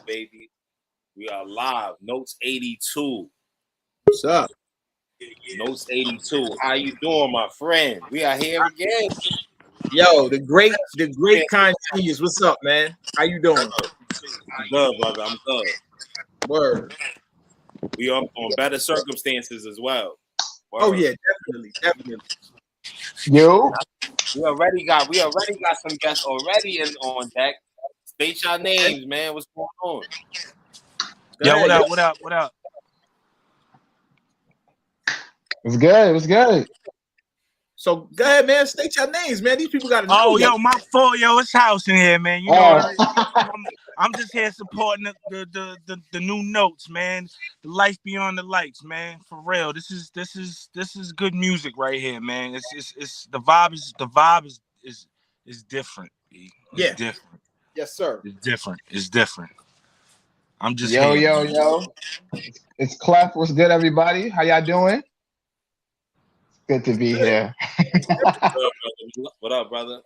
baby. We are live. Notes82. What's up? Notes82. How you doing, my friend? We are here again. Yo, the great kind genius. What's up, man? How you doing? I'm good, brother. I'm good. Word. We are on better circumstances as well. Word. Oh yeah, definitely. Yo, We already got some guests already on deck. State your names, man. What's going on? Yo, what up? it's good. It's good. So go ahead, man. State your names, man. These people got to know. Oh, yo, my fault, yo. It's House in here, man. You know, I'm just here supporting the new Notes, man. The life beyond the lights, man. For real, this is good music right here, man. It's the vibe is different. It's different. Yes, sir. It's different. I'm just yo. here. It's Clef. What's good, everybody? How y'all doing? Good to be here. What up, brother?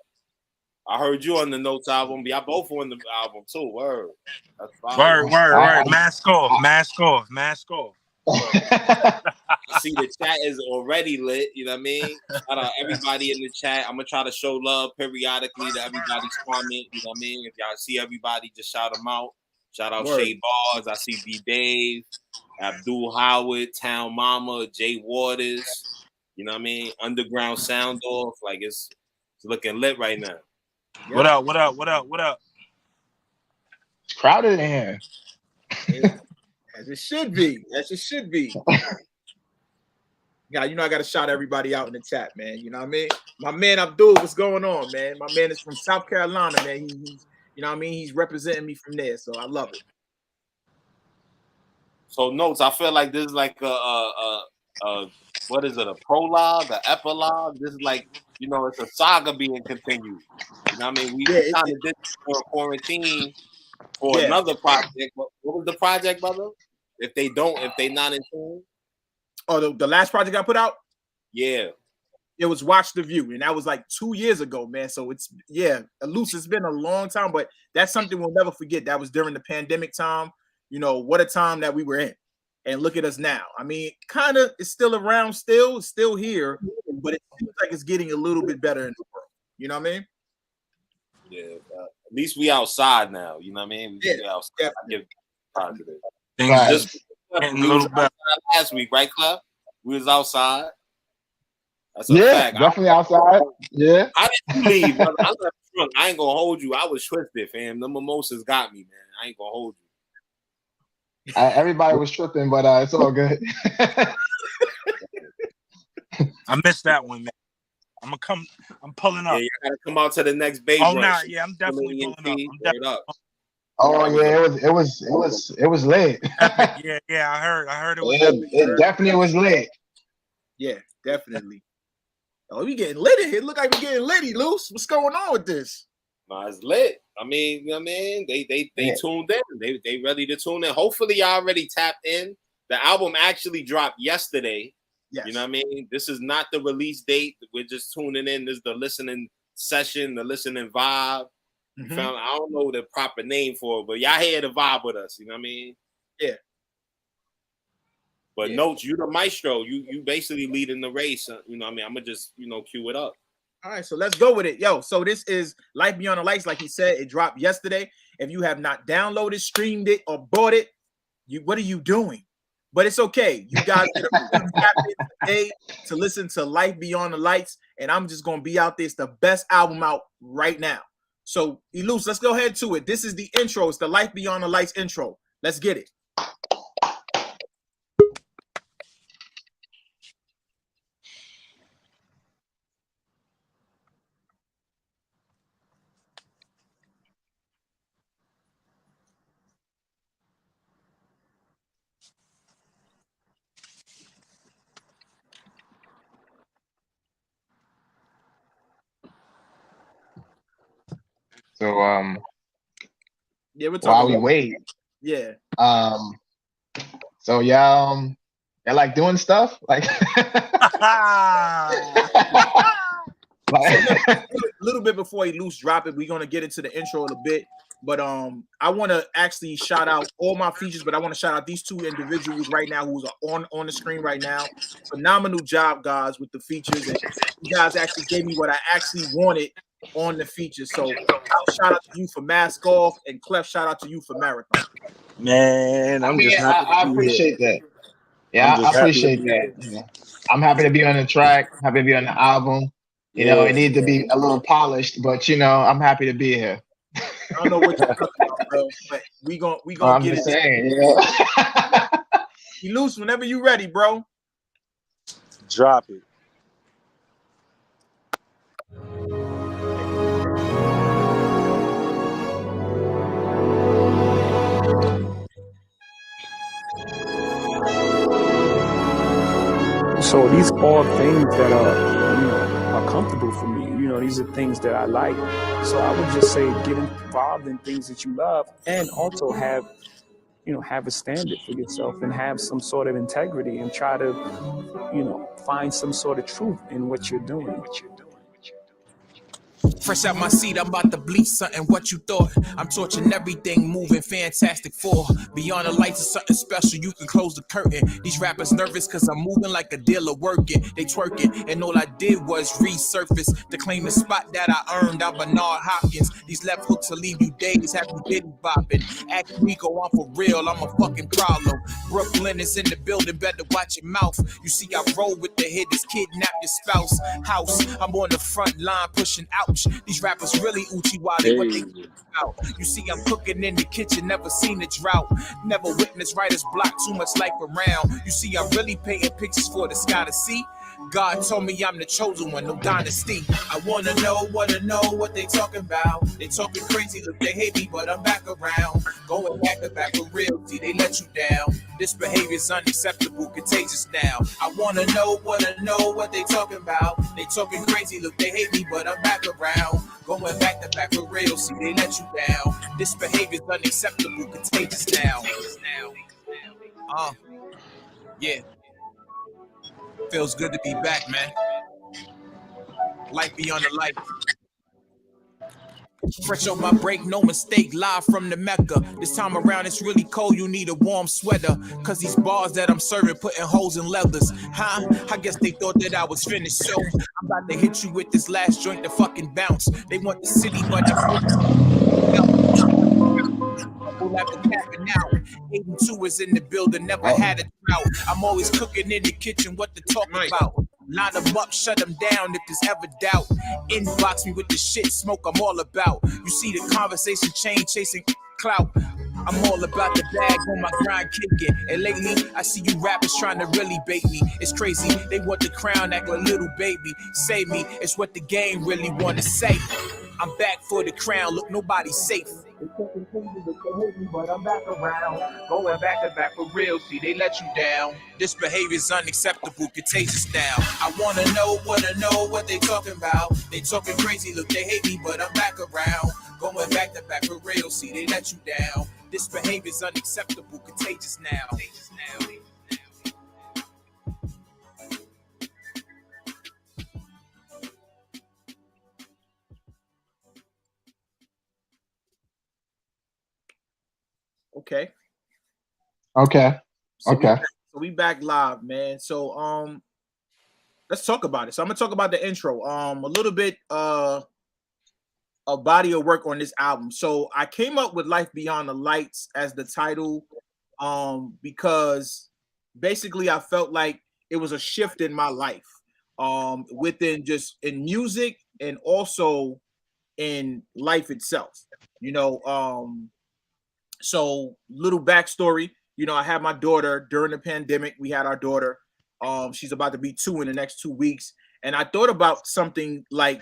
I heard you on the Notes album. Y'all both on the album too. Word. That's fine. Word. Mask off. I see the chat is already lit. You know what I mean? Shout out everybody in the chat. I'm gonna try to show love periodically to everybody's comment. You know what I mean? If y'all see everybody, just shout them out. Shout out Shay Bars. I see D Dave, Abdul Howard, Town Mama, Jay Waters. You know what I mean? Underground Sound Off. Like it's looking lit right now. What up? It's crowded in here. As it should be. Yeah, you know I got to shout everybody out in the chat, man. You know what I mean? My man Abdul, what's going on, man? My man is from South Carolina, man. He's you know what I mean? He's representing me from there, so I love it. So Notes, I feel like this is like a what is it? A prologue, an epilogue? This is like, you know, it's a saga being continued. You know what I mean? We kind of did for a quarantine for another project. What was the project, brother? If they not in tune? Oh, the last project I put out? Yeah. It was Watch the View, and that was like 2 years ago, man. So it's been a long time, but that's something we'll never forget. That was during the pandemic time. You know, what a time that we were in. And look at us now. I mean, kind of, it's still around, it's still here, but it seems like it's getting a little bit better in the world. You know what I mean? Yeah, at least we outside now. You know what I mean? We outside. Yeah. I give positive. Things Just we was outside last week, right, Club? We was outside. That's a fact. Definitely outside. Yeah. I didn't leave, brother. I left drunk. I ain't gonna hold you. I was twisted, fam. The mimosas got me, man. I ain't gonna hold you. Everybody was tripping, but it's all good. I missed that one, man. I'm pulling up. Yeah, you gotta come out to the next base. Oh, nah, yeah, I'm definitely pulling up. Oh yeah, it was lit. Epic. Yeah, I heard it was epic. It definitely was lit. Yeah, definitely. Oh, we getting lit in here. Look like we getting litty, Loose. What's going on with this? No, it's lit. I mean, you know what I mean? They tuned in. They ready to tune in. Hopefully y'all already tapped in. The album actually dropped yesterday. Yes. You know what I mean? This is not the release date. We're just tuning in. This is the listening session, the listening vibe. Mm-hmm. I don't know the proper name for it, but y'all here to vibe with us. You know what I mean? Yeah. But Notes, you the maestro. You basically leading the race. You know what I mean? I'm gonna just, cue it up. All right, so let's go with it. Yo, so this is Life Beyond the Lights. Like he said, it dropped yesterday. If you have not downloaded, streamed it, or bought it, what are you doing? But it's okay. You guys are today to listen to Life Beyond the Lights, and I'm just going to be out there. It's the best album out right now. So, Eluse, let's go ahead to it. This is the intro. It's the Life Beyond the Lights intro. Let's get it. So we're while we wait. Yeah. So y'all like doing stuff? Like a little bit before Eluse drop it, we're gonna get into the intro in a bit. But I want to actually shout out all my features, but I want to shout out these two individuals right now who's on the screen right now. Phenomenal job, guys, with the features, and you guys actually gave me what I actually wanted on the features. So shout out to you for Mask Off, and Clef, shout out to you for Marathon. Man, I'm just happy. I appreciate that. Yeah, I appreciate that. You know, I'm happy to be on the track, happy to be on the album. You know, it needs to be a little polished, but you know, I'm happy to be here. I don't know what you're talking about, bro, but we gonna I'm get just it. saying, yeah. You loose whenever you ready, bro. Drop it. So these are things that are comfortable for me. You know, these are things that I like. So I would just say get involved in things that you love, and also have a standard for yourself and have some sort of integrity, and try to, find some sort of truth in what you're doing. Fresh out my seat, I'm about to bleach something. What you thought? I'm torching everything, moving Fantastic Four. Beyond the lights is something special, you can close the curtain. These rappers nervous cause I'm moving like a dealer working. They twerking, and all I did was resurface to claim the spot that I earned. I'm Bernard Hopkins. These left hooks will leave you days, have you diddy bopping. Act me go on for real, I'm a fucking problem. Brooklyn is in the building, better watch your mouth. You see I roll with the hitters, kidnap your spouse. House, I'm on the front line pushing ouch. These rappers really Uchi Wally, what they about. You see I'm cooking in the kitchen, never seen a drought. Never witnessed writer's block, too much life around. You see I'm really painting pictures for the sky to see. God told me I'm the chosen one, no dynasty. I wanna know what they talking about. They talking crazy, look, they hate me, but I'm back around. Going back to back for real, see, they let you down. This behavior's unacceptable, contagious now. I wanna know what they talking about. They talking crazy, look, they hate me, but I'm back around. Going back to back for real, see, they let you down. This behavior's unacceptable, contagious now. Yeah. Feels good to be back, man. Life beyond the light. Fresh on my break, no mistake, live from the Mecca. This time around it's really cold, you need a warm sweater. Cause these bars that I'm serving putting holes in leathers. Huh? I guess they thought that I was finished. So I'm about to hit you with this last joint to fucking bounce. They want the city, but after tapping out. 82 is in the building, never had a drought. I'm always cooking in the kitchen, what to talk about. Line them up, shut them down if there's ever doubt. Inbox me with the shit smoke I'm all about. You see the conversation change, chasing clout. I'm all about the bag, on my grind kicking. And lately, I see you rappers trying to really bait me. It's crazy, they want the crown, act like a little baby. Save me, it's what the game really want to say. I'm back for the crown, look, nobody's safe. But I'm back around, going back to back for real, see, they let you down. This behavior's unacceptable, contagious now. I wanna know what they talking about. They talking crazy, look, they hate me, but I'm back around. Going back to back for real, see, they let you down. This behavior's unacceptable, contagious now. Okay. Okay. So we back live, man. So let's talk about it. So I'm gonna talk about the intro. A little bit a body of work on this album. So I came up with Life Beyond the Lights as the title because basically I felt like it was a shift in my life within just in music and also in life itself, so little backstory, I had my daughter during the pandemic. We had our daughter. She's about to be 2 in the next 2 weeks. And I thought about something like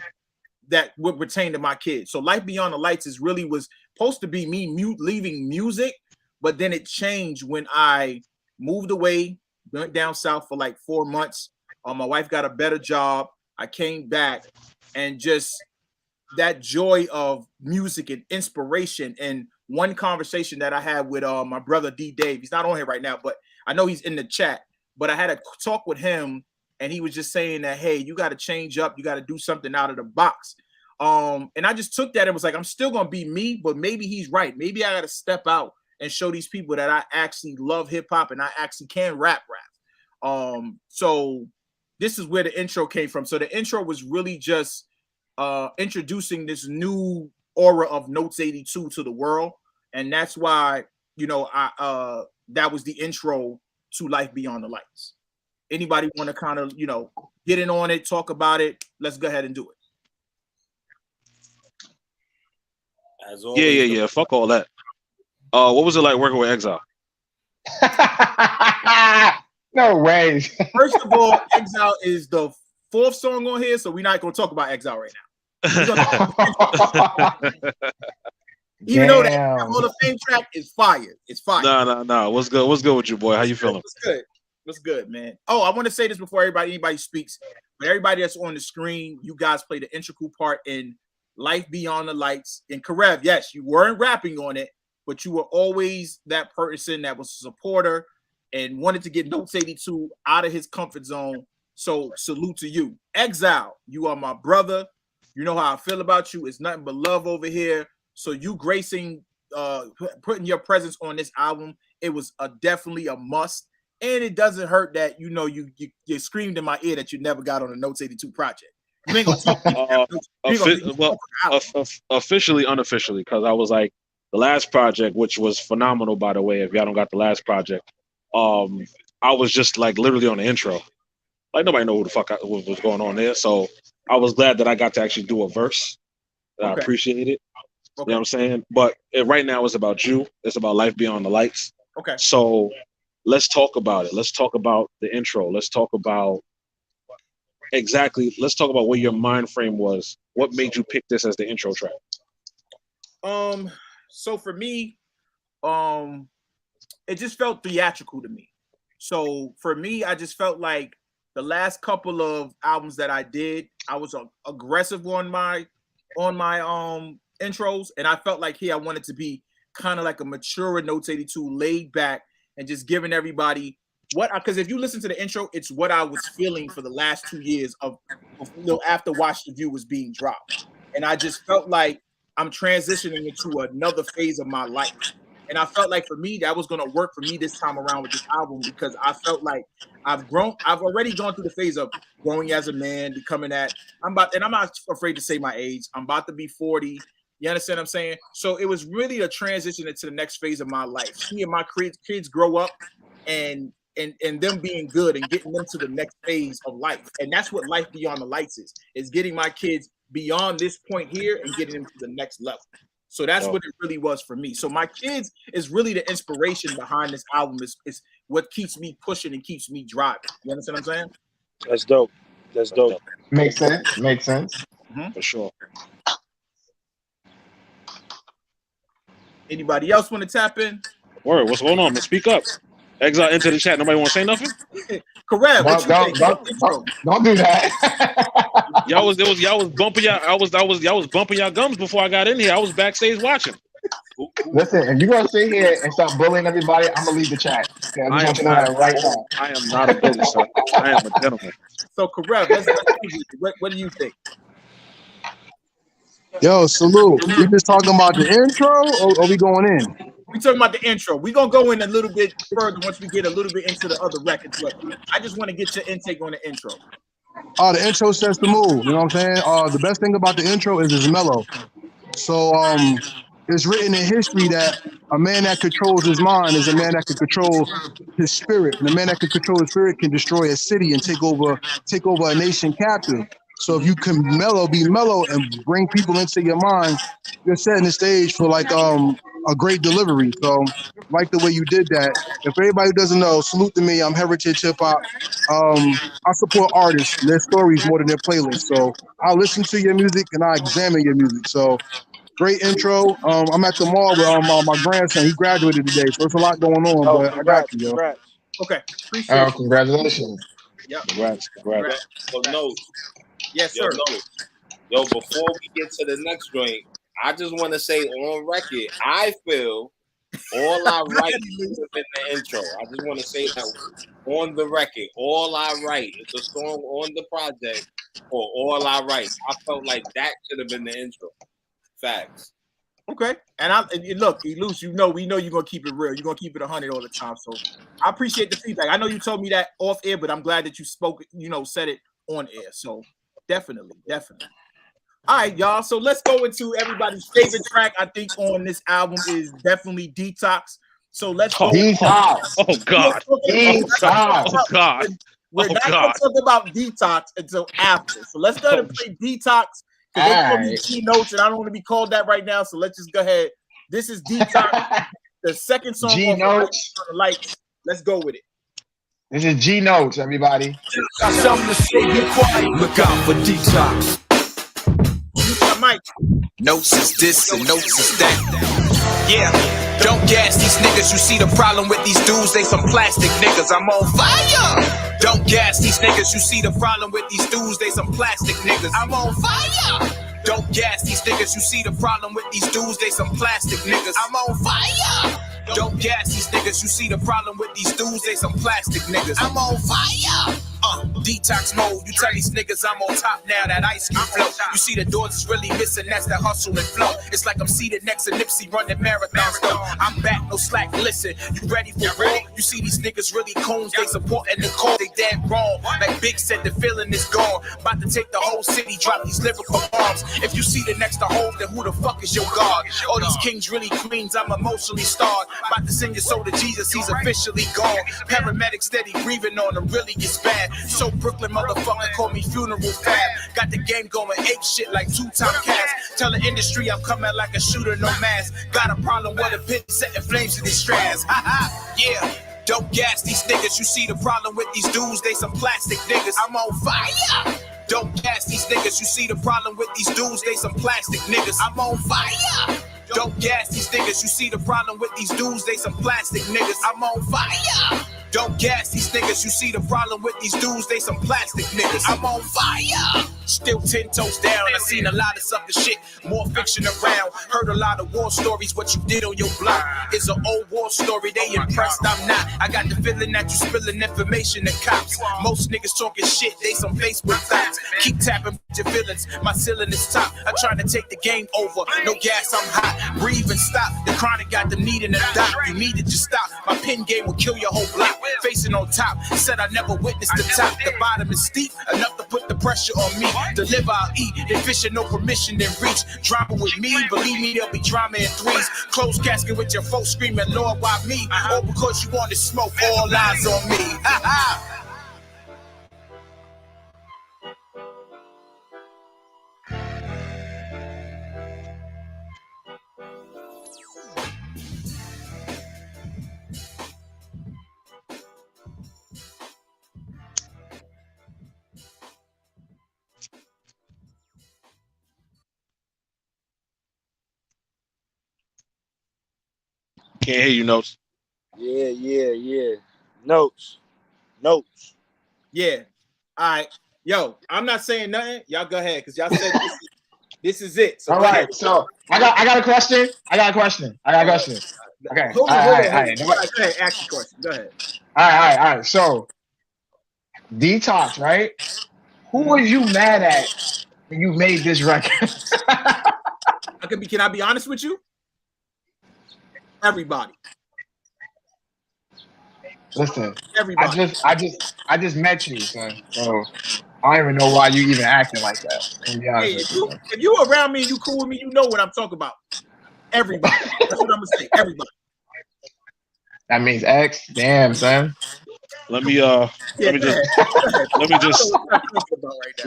that would pertain to my kids. So Life Beyond the Lights was supposed to be me leaving music, but then it changed when I moved away, went down south for like 4 months. My wife got a better job. I came back, and just that joy of music and inspiration. And one conversation that I had with my brother D Dave, he's not on here right now, but I know he's in the chat. But I had a talk with him, and he was just saying that, hey, you got to change up, you got to do something out of the box. And I just took that and was like, I'm still gonna be me, but maybe he's right. Maybe I gotta step out and show these people that I actually love hip hop and I actually can rap. So this is where the intro came from. So the intro was really just introducing this new aura of Notes 82 to the world, and that's why I that was the intro to Life Beyond the Lights. Anybody want to kind of get in on it, talk about it? Let's go ahead and do it. As always, yeah. Fuck all that. What was it like working with Exile? No way. First of all, Exile is the 4th song on here, so we're not going to talk about Exile right now. Even though that Hall of Fame track is fire. It's fire. No. What's good? What's good with you, boy? How you feeling? What's good, man? Oh, I want to say this before anybody speaks. But everybody that's on the screen, you guys played an integral part in Life Beyond the Lights. And Karev, yes, you weren't rapping on it, but you were always that person that was a supporter and wanted to get Notes 82 out of his comfort zone. So salute to you. Exile, you are my brother. You know how I feel about you. It's nothing but love over here. So you gracing, putting your presence on this album, it was definitely a must. And it doesn't hurt that you screamed in my ear that you never got on a Notes 82 project. You ain't gonna talk officially, unofficially, because I was like the last project, which was phenomenal, by the way. If y'all don't got the last project, I was just like literally on the intro. Like nobody know who the fuck what was going on there. So I was glad that I got to actually do a verse. I appreciate it. You know what I'm saying? But right now it's about you. It's about Life Beyond the Lights. Okay. So let's talk about it. Let's talk about the intro. Let's talk about where your mind frame was. What made you pick this as the intro track? So for me, it just felt theatrical to me. So for me, I just felt like the last couple of albums that I did, I was aggressive on my intros, and I felt like here I wanted to be kind of like a mature Notes 82, laid back, and just giving everybody because if you listen to the intro, it's what I was feeling for the last 2 years of after Watch the View was being dropped, and I just felt like I'm transitioning into another phase of my life. And I felt like for me, that was going to work for me this time around with this album because I felt like I've already gone through the phase of growing as a man, becoming that. I'm not afraid to say my age. I'm about to be 40. You understand what I'm saying? So it was really a transition into the next phase of my life. Seeing my kids grow up and them being good and getting them to the next phase of life. And that's what Life Beyond the Lights is getting my kids beyond this point here and getting them to the next level. So that's what it really was for me. So my kids is really the inspiration behind this album. Is what keeps me pushing and keeps me driving. You understand what I'm saying? That's dope. That's dope. Makes sense. Mm-hmm. For sure. Anybody else want to tap in? Word, what's going on, man? Speak up. Exile into the chat. Nobody want to say nothing? Correct. Don't do that. Y'all was bumping y'all was bumping y'all gums before I got in here. I was backstage watching. Listen, if you're gonna sit here and start bullying everybody, I'm gonna leave the chat. Okay, I am not a bully, sir. I am a gentleman. So correct. What do you think? Yo, salute. We just talking about the intro or we going in? We talking about the intro. We're gonna go in a little bit further once we get a little bit into the other records. But I just want to get your intake on the intro. Oh, the intro sets the mood. You know what I'm saying? The best thing about the intro is it's mellow. So it's written in history that a man that controls his mind is a man that can control his spirit. And a man that can control his spirit can destroy a city and take over a nation captive. So if you can be mellow and bring people into your mind, you're setting the stage for like a great delivery. So like the way you did that. If anybody who doesn't know, salute to me. I'm Heritage Hip Hop. I support artists and their stories more than their playlists. So I listen to your music and I examine your music. So great intro. I'm at the mall with my grandson. He graduated today, so there's a lot going on. But I got you, yo. Okay, appreciate it. Congratulations. Yep. Congrats. So Notes. Yes, sir. Yo, before we get to the next joint, I just want to say on record, I feel all I write is in the intro. I just want to say that on the record, all I write is a song on the project for all I write. I felt like that should have been the intro. Facts. Okay, and look, Eluse, we know you're gonna keep it real. You're gonna keep it 100 all the time. So I appreciate the feedback. I know you told me that off air, but I'm glad that you spoke. Said it on air. So definitely. All right, y'all. So let's go into everybody's favorite track. I think on this album is definitely Detox. So let's go. Detox. Oh God. Detox. Oh God. We're not gonna talk about Detox until after. So let's go ahead and play Detox. Because they call me G Notes, and I don't want to be called that right now. So let's just go ahead. This is Detox, the second song G Notes. Lights. Let's go with it. This is G Notes, everybody. Got something to say, be quiet. Look out for Detox. Mike. Notes is this and notes is that. Yeah. Don't gas these niggas. You see the problem with these dudes? They some plastic niggas. I'm on fire. Don't gas these niggas. You see the problem with these dudes? They some plastic niggas. I'm on fire. Don't gas these niggas. You see the problem with these dudes? They some plastic niggas. I'm on fire. Don't gas these niggas. You see the problem with these dudes? They some plastic niggas. I'm on fire. Detox mode. You tell these niggas I'm on top now. That ice cube flow. You see the doors is really missing. That's the hustle and flow. It's like I'm seated next to Nipsey running marathons though. I'm back, no slack. Listen, you ready for war? You see these niggas really coons. They supporting the cause. They dead wrong. Like Big said, the feeling is gone. About to take the whole city. Drop these lyrical bombs. If you see the next to hold, then who the fuck is your god? All these kings really queens. I'm emotionally starved. About to send your soul to Jesus. He's officially gone. Paramedic steady breathing on him. Really gets bad. So Brooklyn motherfucker call me funeral fab. Got the game going ape shit like 2-time cast. Tell the industry I'm coming like a shooter, no mask. Got a problem with a pit setting flames in these strands. Ha ha, yeah. Don't gas these niggas. You see the problem with these dudes? They some plastic niggas. I'm on fire. Don't gas these niggas. You see the problem with these dudes? They some plastic niggas. I'm on fire. Don't gas these niggas. You see the problem with these dudes? They some plastic niggas. I'm on fire. Don't gas these niggas. You see the problem with these dudes? They some plastic niggas. I'm on fire. Still 10 toes down. I seen a lot of sucker shit. More fiction around. Heard a lot of war stories. What you did on your block is an old war story. They impressed. I'm not. I got the feeling that you spilling information to cops. Most niggas talking shit. They some Facebook thoughts. Keep tapping your feelings. My ceiling is top. I'm trying to take the game over. No gas. I'm hot. Breathe and stop. The chronic got them needing a doc. You need to just stop. My pin game will kill your whole block. Facing on top, said I never witnessed the top. The bottom is steep, enough to put the pressure on me. Deliver, I'll eat. They fishing, no permission, then reach. Drama with me, believe me, there'll be drama in threes. Closed casket with your folks screaming, Lord, why me? All because you want to smoke, all eyes on me. Ha ha. Can't hear you, Notes. Yeah. Notes. Yeah. All right. Yo, I'm not saying nothing. Y'all go ahead because y'all said this is it. So all right. So I got a question. Okay. Hold on. Go ahead. Ask the question. Go ahead. All right. So Detox, right? Who was you mad at when you made this record? Can I be honest with you? Everybody. Listen, everybody. I just met you, son. So I don't even know why you even acting like that. To be honest if you around me and you cool with me, you know what I'm talking about. Everybody. That's what I'm gonna say. Everybody. That means X. Damn, son. Let me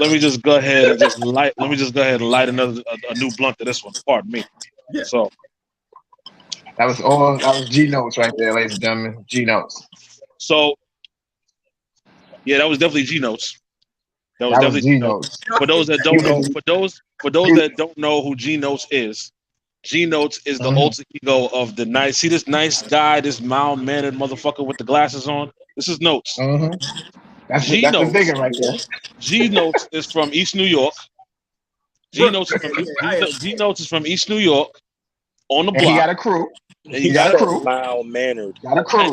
just go ahead and light a new blunt to this one. Pardon me. Yeah. So that was G Notes right there, ladies and gentlemen. G Notes. So yeah, that was definitely G Notes. That was definitely G Notes. For those that don't know, that don't know who G Notes is the alter ego of the nice. See this nice guy, this mild mannered motherfucker with the glasses on. This is Notes. That's the figure right there. G Notes is from East New York. G Notes is from East New York. On the block. And he got a crew. He got a crew. Mild mannered. Got a crew.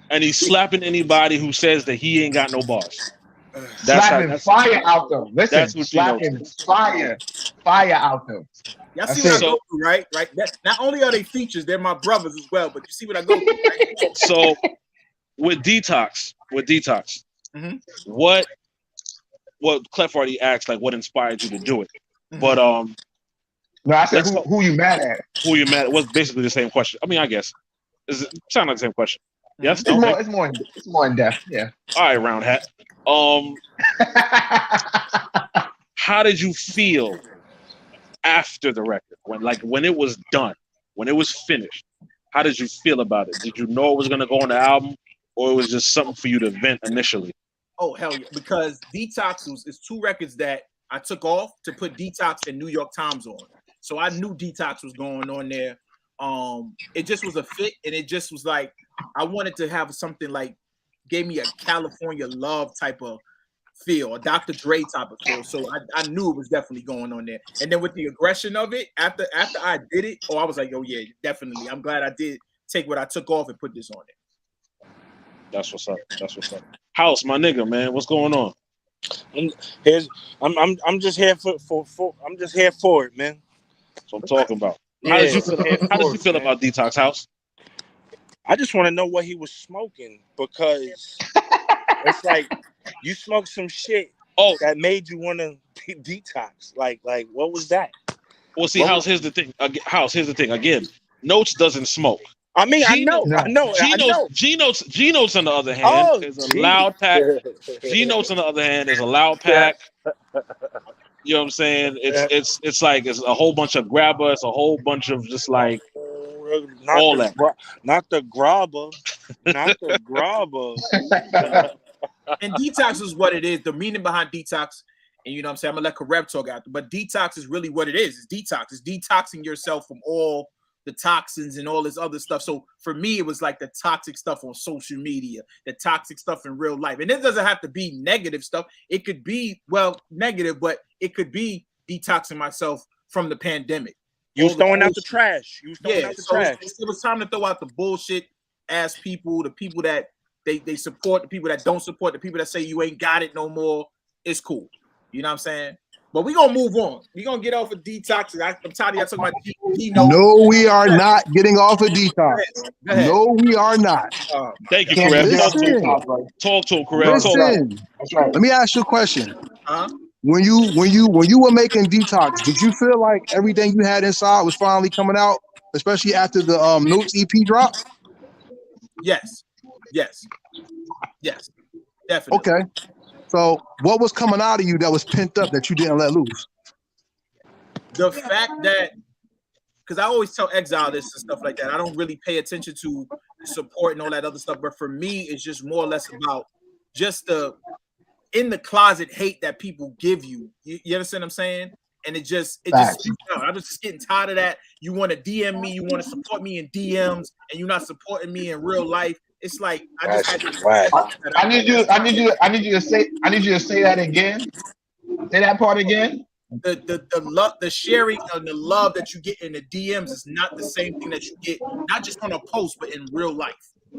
And he's slapping anybody who says that he ain't got no bars. Slapping fire out them. Listen, that's what slapping fire out them. Y'all That's see what I it. go through, right? Right. Not only are they features, they're my brothers as well. But you see what I go through, right? So with Detox, Mhm. what Clef already asked, like, what inspired you to do it? Mhm. But No, I said let's who you mad at? who you mad at was basically the same question. I mean, I guess it sound like the same question. Yes. It's Okay. more in depth. Yeah. All right, round hat. How did you feel after the record when it was done, when it was finished? How did you feel about it? Did you know it was gonna go on the album, or it was just something for you to vent initially? Oh hell yeah! Because Detox is 2 records that I took off to put Detox and New York Times on. So I knew Detox was going on there. It just was a fit, and it just was like I wanted to have something like gave me a California love type of feel, a Dr. Dre type of feel. So I knew it was definitely going on there. And then with the aggression of it, after I did it, I was like, oh yeah, definitely. I'm glad I did take what I took off and put this on it. That's what's up. House, my nigga, man, what's going on? I'm just here for I'm just here for it, man. That's what I'm talking about. How did you feel about Detox, House? I just want to know what he was smoking, because it's like you smoked some shit that made you want to detox. Like what was that? Well, see, House, here's the thing. Again, Notes doesn't smoke. I mean, I know. G-Notes on the other hand is a loud pack. G-Notes on the other hand is a loud pack. You know what I'm saying? It's like it's a whole bunch of grabber. It's a whole bunch of just like all that. Not the grabber. Not the grabber. And Detox is what it is. The meaning behind Detox, and you know what I'm saying? I'm gonna let Karev talk after, but Detox is really what it is. It's detox. It's detoxing yourself from all the toxins and all this other stuff. So for me, it was like the toxic stuff on social media, the toxic stuff in real life. And it doesn't have to be negative stuff. It could be, well, negative, but it could be detoxing myself from the pandemic. You was throwing out the trash. It was time to throw out the bullshit ass people, the people that they support, the people that don't support, the people that say you ain't got it no more. It's cool. You know what I'm saying? But we're going to move on. We're going to get off of Detox. I'm tired of y'all talking about No, we are not getting off of Detox. No, we are not. Thank you, Karev. Talk to him, Karev. Listen. Let me ask you a question. When you were making Detox, did you feel like everything you had inside was finally coming out, especially after the Notes EP drop? Yes. Definitely. Okay. So what was coming out of you that was pent up that you didn't let loose? The fact that, because I always tell Exile this and stuff like that, I don't really pay attention to support and all that other stuff. But for me, it's just more or less about just the in the closet hate that people give you. You understand what I'm saying? And it just I'm just getting tired of that. You want to DM me, you want to support me in DMs, and you're not supporting me in real life. It's like I need you to say that again. Say that part again. The love, the sharing and the love that you get in the DMs is not the same thing that you get, not just on a post, but in real life.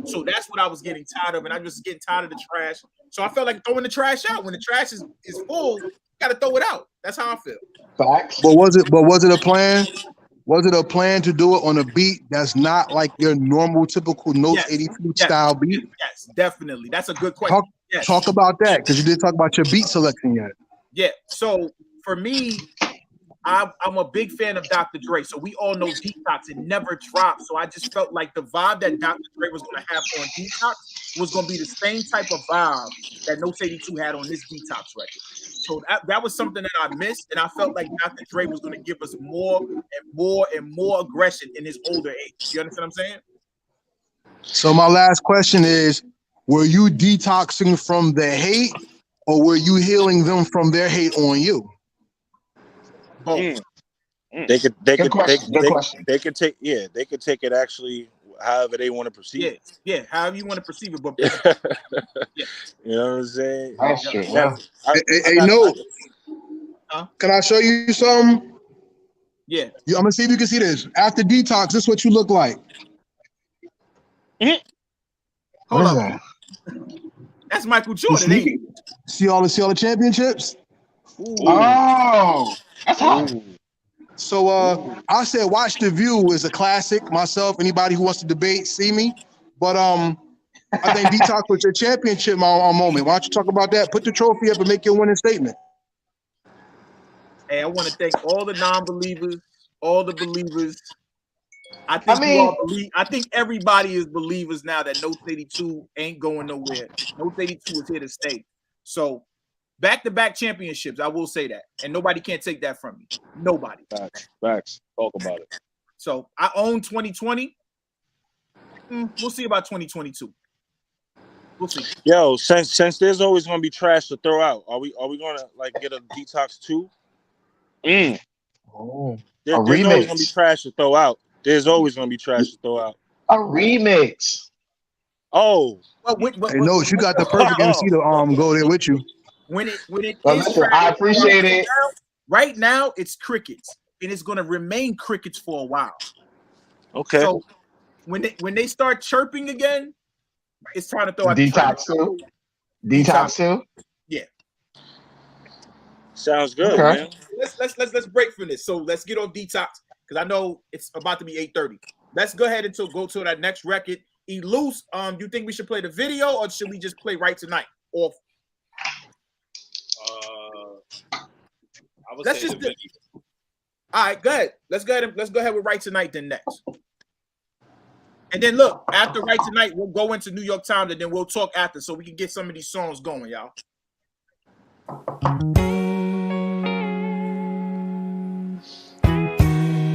So that's what I was getting tired of, and I'm just getting tired of the trash. So I felt like throwing the trash out. When the trash is full, you gotta throw it out. That's how I feel. Facts. But was it a plan? Was it a plan to do it on a beat that's not like your normal, typical Notes 82 style beat? Yes, definitely. That's a good question. Talk about that, because you didn't talk about your beat selection yet. Yeah. So for me, I'm a big fan of Dr. Dre. So we all know Detox. It never dropped. So I just felt like the vibe that Dr. Dre was going to have on Detox was going to be the same type of vibe that Notes 82 had on this Detox record. So that was something that I missed, and I felt like Dr. Dre was going to give us more and more and more aggression in his older age. You understand what I'm saying? So my last question is, were you detoxing from the hate, or were you healing them from their hate on you? Both. They could take it actually however they want to perceive it. Yeah, however you want to perceive it, but you know what I'm saying? That's true. Can I show you something? Yeah. I'm gonna see if you can see this. After Detox, this is what you look like. Hold on. That's Michael Jordan, ain't it? See all the championships? Ooh. Oh, that's hot. So I said Watch the View is a classic. Myself, anybody who wants to debate, see me. But I think Detox was your championship moment. Why don't you talk about that? Put the trophy up and make your winning statement. Hey, I want to thank all the non-believers, all the believers. I think everybody is believers now that Notes82 ain't going nowhere. Notes82 is here to stay. So back-to-back championships, I will say that. And nobody can take that from me. Nobody. Facts. Talk about it. So I own 2020. We'll see about 2022. We'll see. Yo, since there's always gonna be trash to throw out, are we gonna like get a Detox 2? Oh, There's always gonna be trash to throw out. There's always gonna be trash to throw out. A remix. Oh. Hey, Notes, you got the perfect MC to go there with you. When it Well, is listen, I appreciate it. Right now, it's crickets, and it's gonna remain crickets for a while. Okay. So when they start chirping again, it's time to throw out Detox too. Detox too. Yeah. Sounds good, Okay. man. Let's break from this. So let's get off Detox because I know it's about to be 8:30. Let's go ahead and go to that next record. Loose. You think we should play the video or should we just play Right Tonight? Or I would let's say just the video. All right, go ahead. Let's go ahead with Right Tonight then next. And then look, after Right Tonight, we'll go into New York Times and then we'll talk after so we can get some of these songs going, y'all.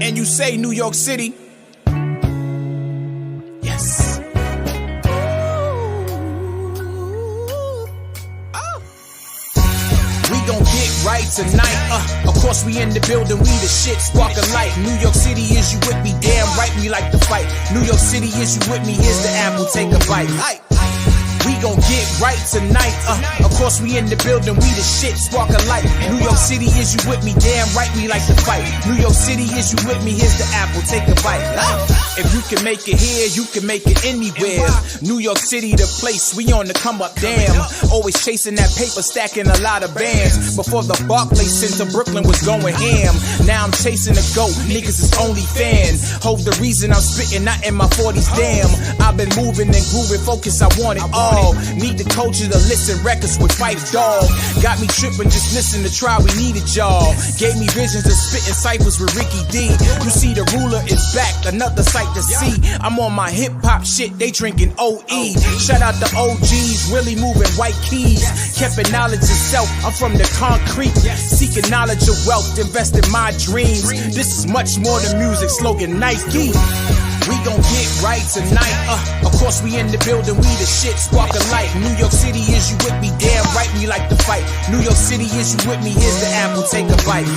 And you say New York City? Yes. We gon' get right tonight. Of course we in the building, we the shit, spark a light. New York City, is you with me? Damn right, we like to fight. New York City, is you with me? Here's the apple, take a bite. We gon' get right tonight. Of course we in the building, we the shit, spark a light. New York City, is you with me? Damn right, we like to fight. New York City, is you with me? Here's the apple, take a bite. If you can make it here, you can make it anywhere. New York City, the place, we on the come up, damn. Always chasing that paper, stacking a lot of bands. Before the Barclays Center, Brooklyn was going ham. Now I'm chasing a goat, niggas is only fan. Hope the reason I'm spitting, not in my 40s, damn. I've been moving and grooving, focus, I want it all. Need the culture to listen records with Fife Dog. Got me tripping, just listen to try, we needed y'all. Gave me visions of spitting ciphers with Ricky D. You see the ruler is back, another sight to see. I'm on my hip hop shit, they drinking OE. Shout out the OGs, really moving white keys. Kept knowledge of self, I'm from the concrete. Seeking knowledge of wealth, invest in my dreams. This is much more than music, slogan Nike. We gon' get right tonight. Of course we in the building, we the shit, spark a light. New York City, is you with me? Damn right, we like to fight. New York City, is you with me? Here's the apple, take a bite.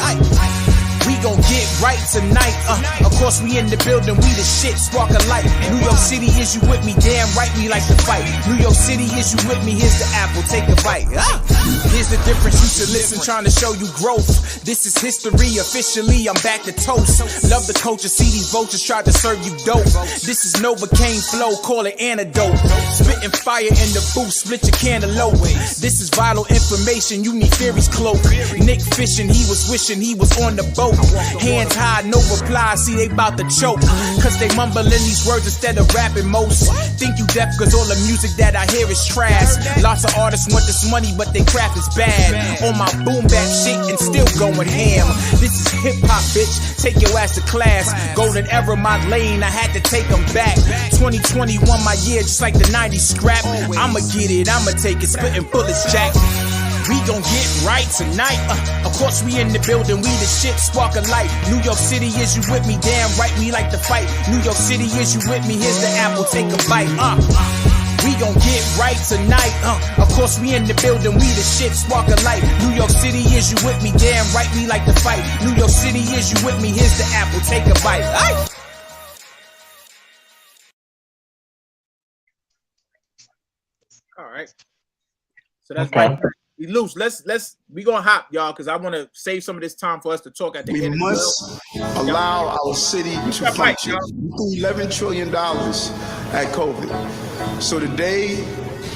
We gon' get right tonight. Of course we in the building, we the shit, spark a light. New York City, is you with me? Damn right, we like to fight. New York City, is you with me? Here's the apple, take a bite. Here's the difference, you should listen, trying to show you growth. This is history, officially, I'm back to toast. Love the culture, see these vultures try to serve you dope. This is Novocaine flow, call it antidote. Spitting fire in the booth, split your cantaloupe. This is vital information, you need Fury's cloak. Nick fishing, he was wishing he was on the boat. Hands high, no reply, see they bout to choke. Cause they mumbling these words instead of rapping most. Think you deaf cause all the music that I hear is trash. Lots of artists want this money but they craft is bad. On my boom bap shit and still going ham. This is hip hop, bitch, take your ass to class. Golden era, my lane, I had to take them back. 2021 my year, just like the 90s scrap. I'ma get it, I'ma take it, spitting bullets, Jack. We gon' get right tonight. Of course we in the building, we the shit, spark a light. New York City, is you with me? Damn right, we like to fight. New York City, is you with me? Here's the apple, take a bite. We gon' get right tonight. Of course we in the building, we the shit, spark a light. New York City, is you with me? Damn right, we like to fight. New York City, is you with me? Here's the apple, take a bite. All right. So that's right. Loose. We gonna hop, y'all, because I want to save some of this time for us to talk at the end. We must allow our city to function. We threw $11 trillion at COVID. So today,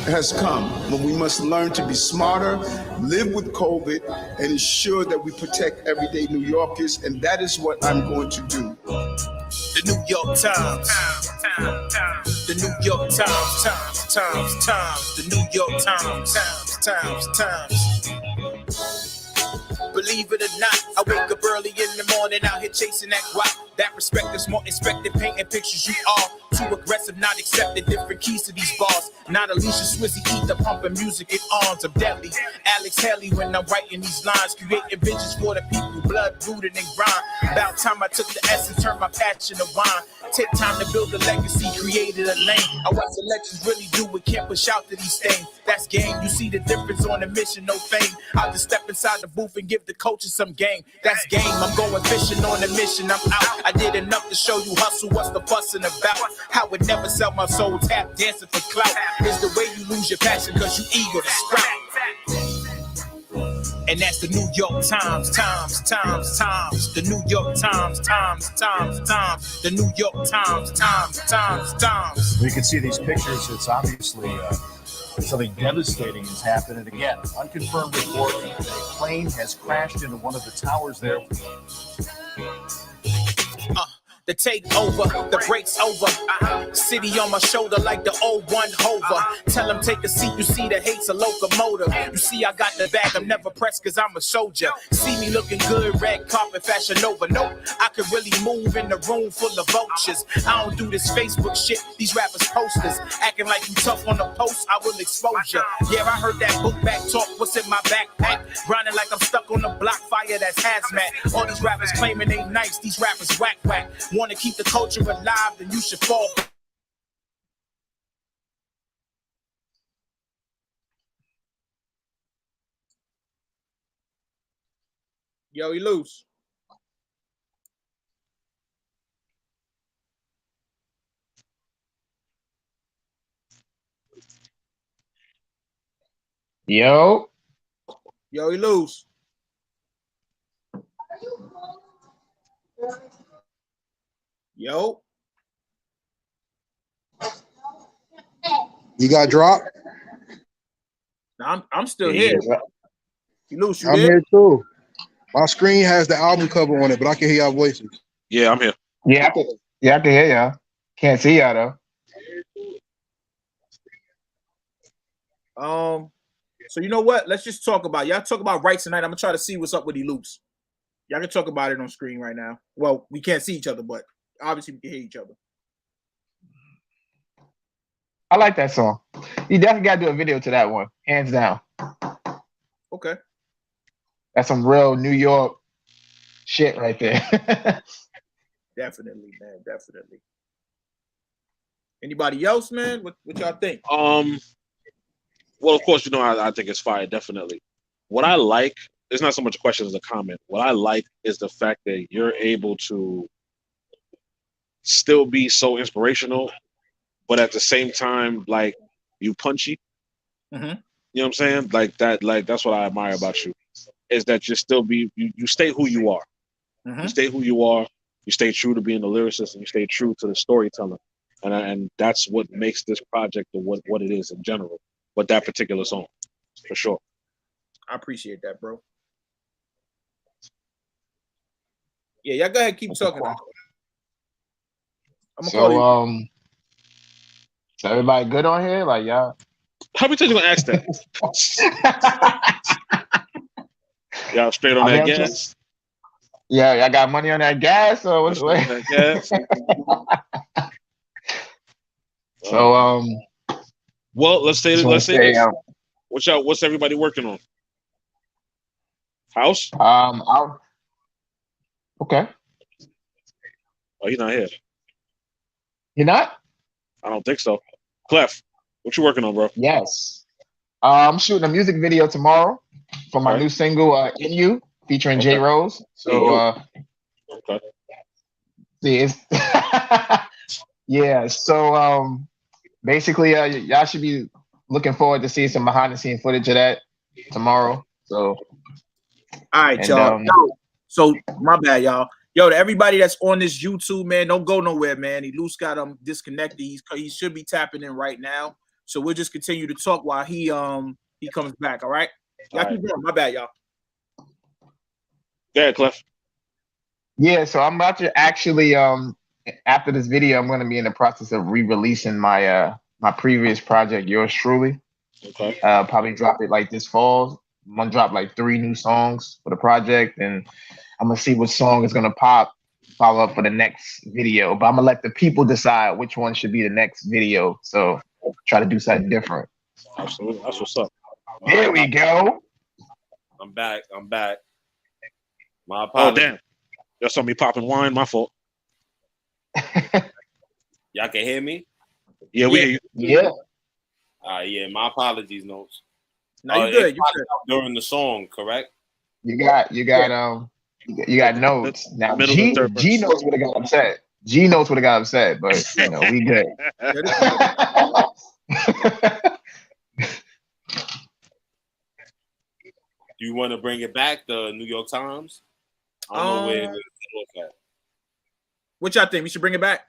has come when we must learn to be smarter, live with COVID, and ensure that we protect everyday New Yorkers, and that is what I'm going to do. The New York Times. The New York Times. The New York Times. Believe it or not, I wake up early in the morning out here chasing that guap. That respect is more expected, painting pictures you are. Too aggressive, not accepted, different keys to these bars. Not Alicia Swizzy, eat the pumping music in arms. I'm deadly, Alex Haley when I'm writing these lines. Creating visions for the people, blood rooted in grind. About time I took the S and turned my passion to wine. Take time to build a legacy, created a lane. I watch the legends really do it, can't push out to these things. That's game, you see the difference on a mission, no fame. I'll just step inside the booth and give the coaches some game. That's game, I'm going fishing on a mission, I'm out. I did enough to show you hustle, what's the fussing about? I would never sell my soul, tap dancing for clout. It's the way you lose your passion cause you eager to sprout. And that's the New York Times. The New York Times. The New York Times. We can see these pictures. It's obviously something devastating is happening again. Unconfirmed report: a plane has crashed into one of the towers there. The takeover, the break's over. City on my shoulder like the old one Hover. Tell them take a seat, you see the hate's a locomotive. You see I got the bag, I'm never pressed cause I'm a soldier. See me looking good, red carpet, fashion over. Nope, I could really move in the room full of vultures. I don't do this Facebook shit, these rappers posters. Acting like you tough on the post, I will expose ya. Yeah, I heard that book back talk, what's in my backpack? Grinding like I'm stuck on the block, fire that's hazmat. All these rappers claiming they nice, these rappers whack. Want to keep the culture alive, then you should fall. Yo, he loose. Yo, he loose. Yo. You got dropped? I'm still here. You loose, you I'm there? here too. My screen has the album cover on it, but I can hear y'all voices. Yeah, I'm here. yeah, I can hear y'all. Can't see y'all though. So you know what? Let's just talk about y'all talk about rights tonight. I'm gonna try to see what's up with the loops. Y'all can talk about it on screen right now. Well, we can't see each other, but obviously we can hear each other. I like that song. You definitely gotta do a video to that one, hands down. Okay. That's some real New York shit right there. Definitely, man. Definitely. Anybody else, man? What y'all think? Well, of course, you know, I think it's fire, definitely. What I like, it's not so much a question as a comment. What I like is the fact that you're able to still be so inspirational, but at the same time, like, you punchy. Mm-hmm. You know what I'm saying? Like that, like that's what I admire about you, is that you still be you stay who you are. Mm-hmm. You stay who you are. You stay true to being the lyricist, and you stay true to the storyteller, and that's what makes this project what it is in general. But that particular song, for sure. I appreciate that, bro. Yeah, y'all go ahead, keep talking. I'm gonna call you. So everybody good on here? Like y'all? How many times you gonna ask that? Y'all straight on that gas? Yeah, y'all got money on that gas or what's that gas? So well, let's say this. What's everybody working on? House? Okay. Oh, he's not here. You're not? I don't think so. Clef, what you working on, bro? Yes. I'm shooting a music video tomorrow for my new single, In You, featuring J Rose. So okay. See, it's yeah, so basically y'all should be looking forward to see some behind the scene footage of that tomorrow. So all right, y'all. So my bad, y'all. Yo, to everybody that's on this YouTube, man, don't go nowhere, man. He loose got him disconnected. He should be tapping in right now. So we'll just continue to talk while he comes back. All right. Y'all All keep going. My bad, y'all. Go ahead, Cliff. Yeah, so I'm about to actually after this video, I'm going to be in the process of re-releasing my my previous project, Yours Truly. Okay. Probably drop it like this fall. I'm gonna drop like 3 new songs for the project, and I'm gonna see what song is gonna follow up for the next video. But I'm gonna let the people decide which one should be the next video. So try to do something different. Absolutely. That's what's up. There we go. I'm back. My Oh, apologies. damn. Y'all saw me popping wine. My fault. Y'all can hear me? Yeah, we hear you. Yeah. Yeah, my apologies, Notes. No, you good. You good. During the song, correct? You got notes. Now Middle G and third verse. notes would have got upset. G notes would have got upset, but you know, we good. Do you want to bring it back, the New York Times? I don't know where it's at. What y'all think? We should bring it back?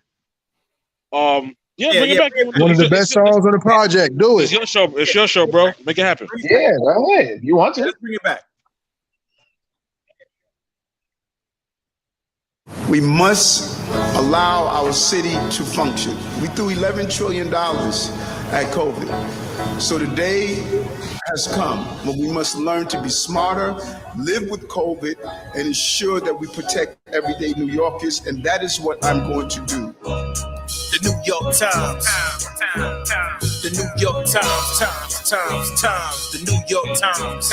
Bring it back. One of the best songs on the project. Do It's it. your show. It's your show, bro. Make it happen. Yeah, go ahead. You want to? Let's bring it back. We must allow our city to function. We threw $11 trillion at COVID. So the day has come when we must learn to be smarter, live with COVID, and ensure that we protect everyday New Yorkers, and that is what I'm going to do. The New York Times. The New York Times. The New York Times.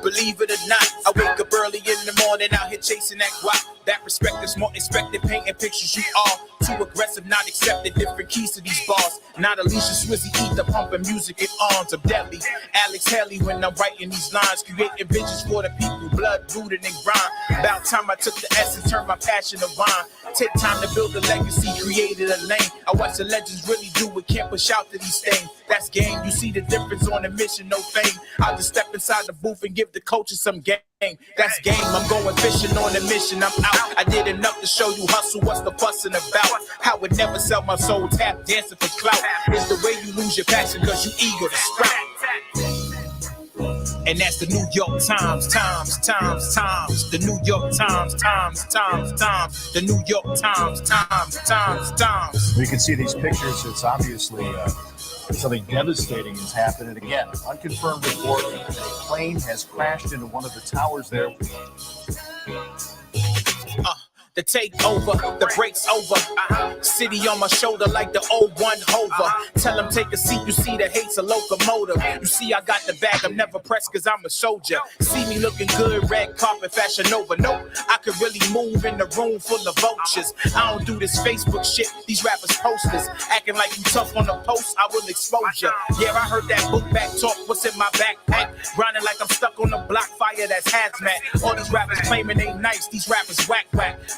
Believe it or not, I wake up early in the morning out here chasing that guap. That respect is more expected, painting pictures you are too aggressive, not accepted. Different keys to these bars. Not Alicia Swizzy, Ether, pumping music in arms of deadly. Alex Haley when I'm writing these lines, creating visions for the people, blood, rooted and grind. About time I took the essence, turned my passion to rhyme. Take time to build a legacy, created a lane. I watch the legends really do what can't push out to these things. That's game. You see the difference on a mission, no fame. I'll just step inside the booth and give the coaches some game. That's game. I'm going fishing on a mission. I'm out. I did enough to show you hustle. What's the fussing about? How would never sell my soul. Tap dancing for clout. It's the way you lose your passion because you eager to sprout. And that's the New York Times. The New York Times. The New York Times. You can see these pictures. It's obviously something devastating has happened. And again, unconfirmed report that a plane has crashed into one of the towers there. The takeover, the break's over. City on my shoulder like the old one Hover. Tell them take a seat, you see the hate's a locomotive. You see I got the bag, I'm never pressed cause I'm a soldier. See me looking good, red carpet, fashion over. Nope, I could really move in the room full of vultures. I don't do this Facebook shit, these rappers posters. Acting like you tough on the post, I will expose ya. Yeah, I heard that book back talk, what's in my backpack? Grinding like I'm stuck on the block, fire that's hazmat. All these rappers claiming they nice, these rappers whack.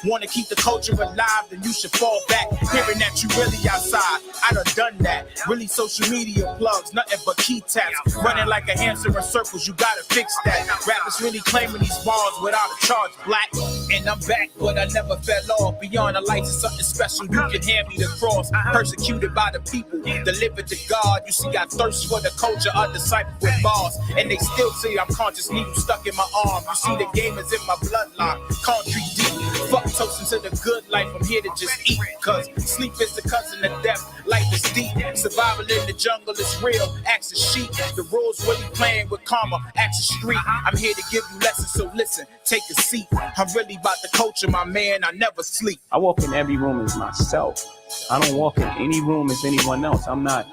Wanna keep the culture alive, then you should fall back. Hearing that you really outside, I done that. Really social media plugs, nothing but key taps. Running like a hamster in circles, you gotta fix that. Rappers really claiming these bars without a charge, black. And I'm back, but I never fell off. Beyond the lights is something special, you can hand me the cross. Persecuted by the people, delivered to God. You see I thirst for the culture, a disciple with bars. And they still say I'm conscious, needle stuck in my arm. You see the game is in my bloodline, country deep. Fuck toasting to the good life, I'm here to just eat. Cause sleep is the cousin of death, life is deep. Survival in the jungle is real, ask the sheep. The rules really playing with karma, ask the street. I'm here to give you lessons, so listen, take a seat. I'm really about the culture, my man, I never sleep. I walk in every room as myself. I don't walk in any room as anyone else. I'm not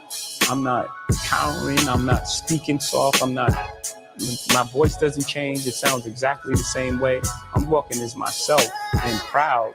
cowering, I'm not speaking soft, my voice doesn't change. It sounds exactly the same way. I'm walking as myself and proud.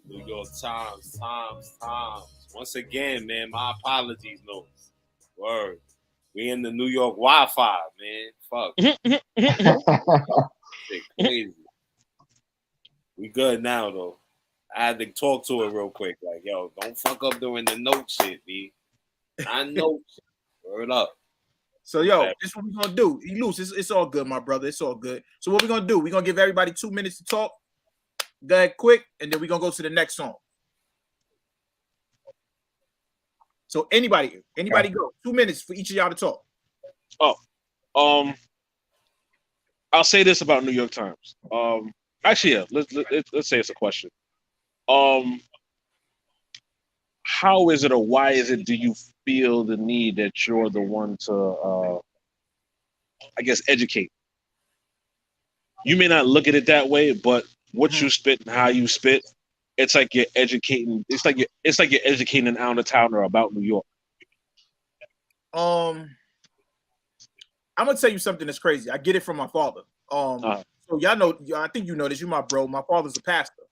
New York Times. Once again, man, my apologies, Notes. Word. We in the New York Wi-Fi, man. Fuck. Shit crazy. We good now though. I had to talk to her real quick. Like, yo, don't fuck up during the note shit, B. I know. Word up. So, yo, this is what we're gonna do. You loose. It's all good, my brother. It's all good. So, what we're gonna do? We're gonna give everybody 2 minutes to talk. Go ahead, quick, and then we're gonna go to the next song. So, anybody go. 2 minutes for each of y'all to talk. I'll say this about New York Times. Actually, yeah. Let's say it's a question. How is it, or why is it? Do you feel the need that you're the one to, I guess, educate? You may not look at it that way, but what you spit and how you spit, it's like you're educating. It's like you're educating an out of towner about New York. I'm gonna tell you something that's crazy. I get it from my father. So y'all know, I think you know this. You my bro. My father's a pastor.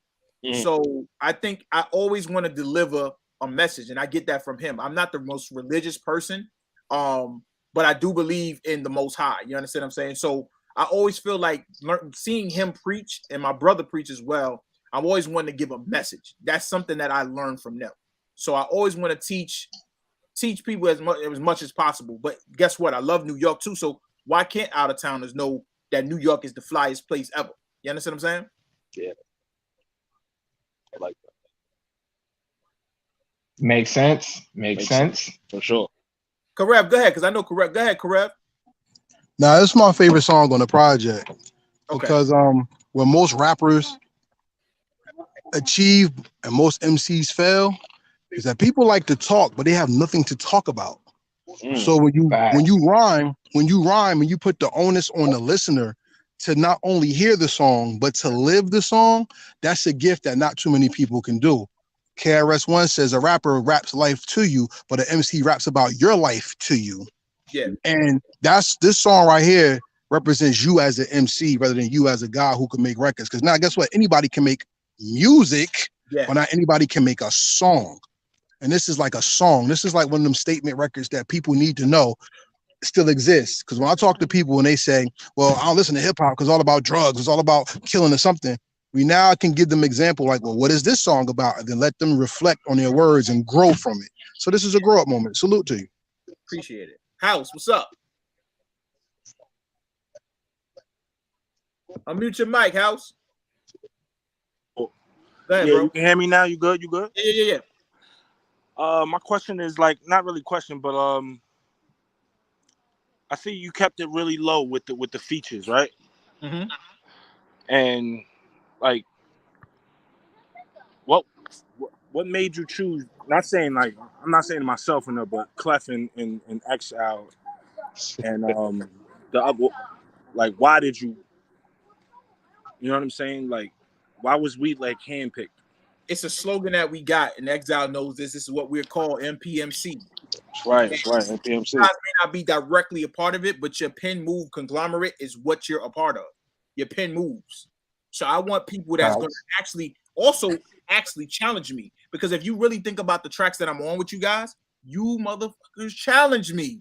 So I think I always want to deliver a message, and I get that from him. I'm not the most religious person, but I do believe in the Most High. You understand what I'm saying? So I always feel like seeing him preach and my brother preach as well. I'm always wanting to give a message. That's something that I learned from them. So I always want to teach people as much as possible. But guess what? I love New York too. So why can't out of towners know that New York is the flyest place ever? You understand what I'm saying? Yeah. I like that. Makes sense. Makes sense. For sure. Karev, go ahead, because I know Karev. Go ahead, Karev. Now, it's my favorite song on the project. Okay. Because when most rappers achieve and most MCs fail, is that people like to talk, but they have nothing to talk about. So when you rhyme and you put the onus on the listener to not only hear the song, but to live the song, that's a gift that not too many people can do. KRS-One says a rapper raps life to you, but an MC raps about your life to you. Yeah. And this song right here represents you as an MC rather than you as a guy who can make records. Because now, guess what? Anybody can make music, but not anybody can make a song. And this is like a song. This is like one of them statement records that people need to know still exists. Because when I talk to people and they say, well, I don't listen to hip hop because it's all about drugs, it's all about killing or something. We now can give them example like, well, what is this song about? And then let them reflect on their words and grow from it. So this is a grow up moment. Salute to you. Appreciate it. House, what's up? Unmute your mic, House. Go ahead, yeah, bro. You can hear me now? You good? You good? Yeah. My question is like not really question, but I see you kept it really low with the features, right? Mm-hmm. And like, what made you choose? Not saying like I'm not saying myself in there, but Clef and XL and the other, like, why did you? You know what I'm saying? Like, why was we like handpicked? It's a slogan that we got, and Exile knows this. This is what we're called MPMC. Right, MPMC. You guys may not be directly a part of it, but your pen move conglomerate is what you're a part of. Your pen moves. So I want people that's going to actually challenge me, because if you really think about the tracks that I'm on with you guys, you motherfuckers challenge me.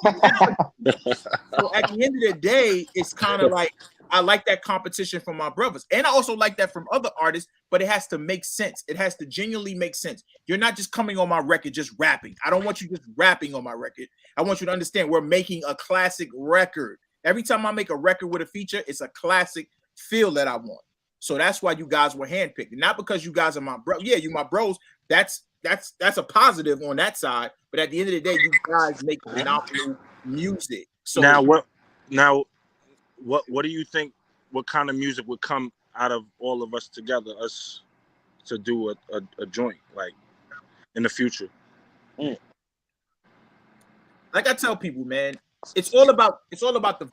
So at the end of the day, it's kind of like I like that competition from my brothers, and I also like that from other artists, but it has to make sense. It has to genuinely make sense. You're not just coming on my record just rapping. I don't want you just rapping on my record. I want you to understand we're making a classic record. Every time I make a record with a feature, it's a classic feel that I want. So that's why you guys were handpicked, not because you guys are my bro. Yeah, you my bros. That's a positive on that side. But at the end of the day, you guys make phenomenal music. So Now what do you think? What kind of music would come out of all of us together, us to do a joint like in the future? Like I tell people, man, it's all about the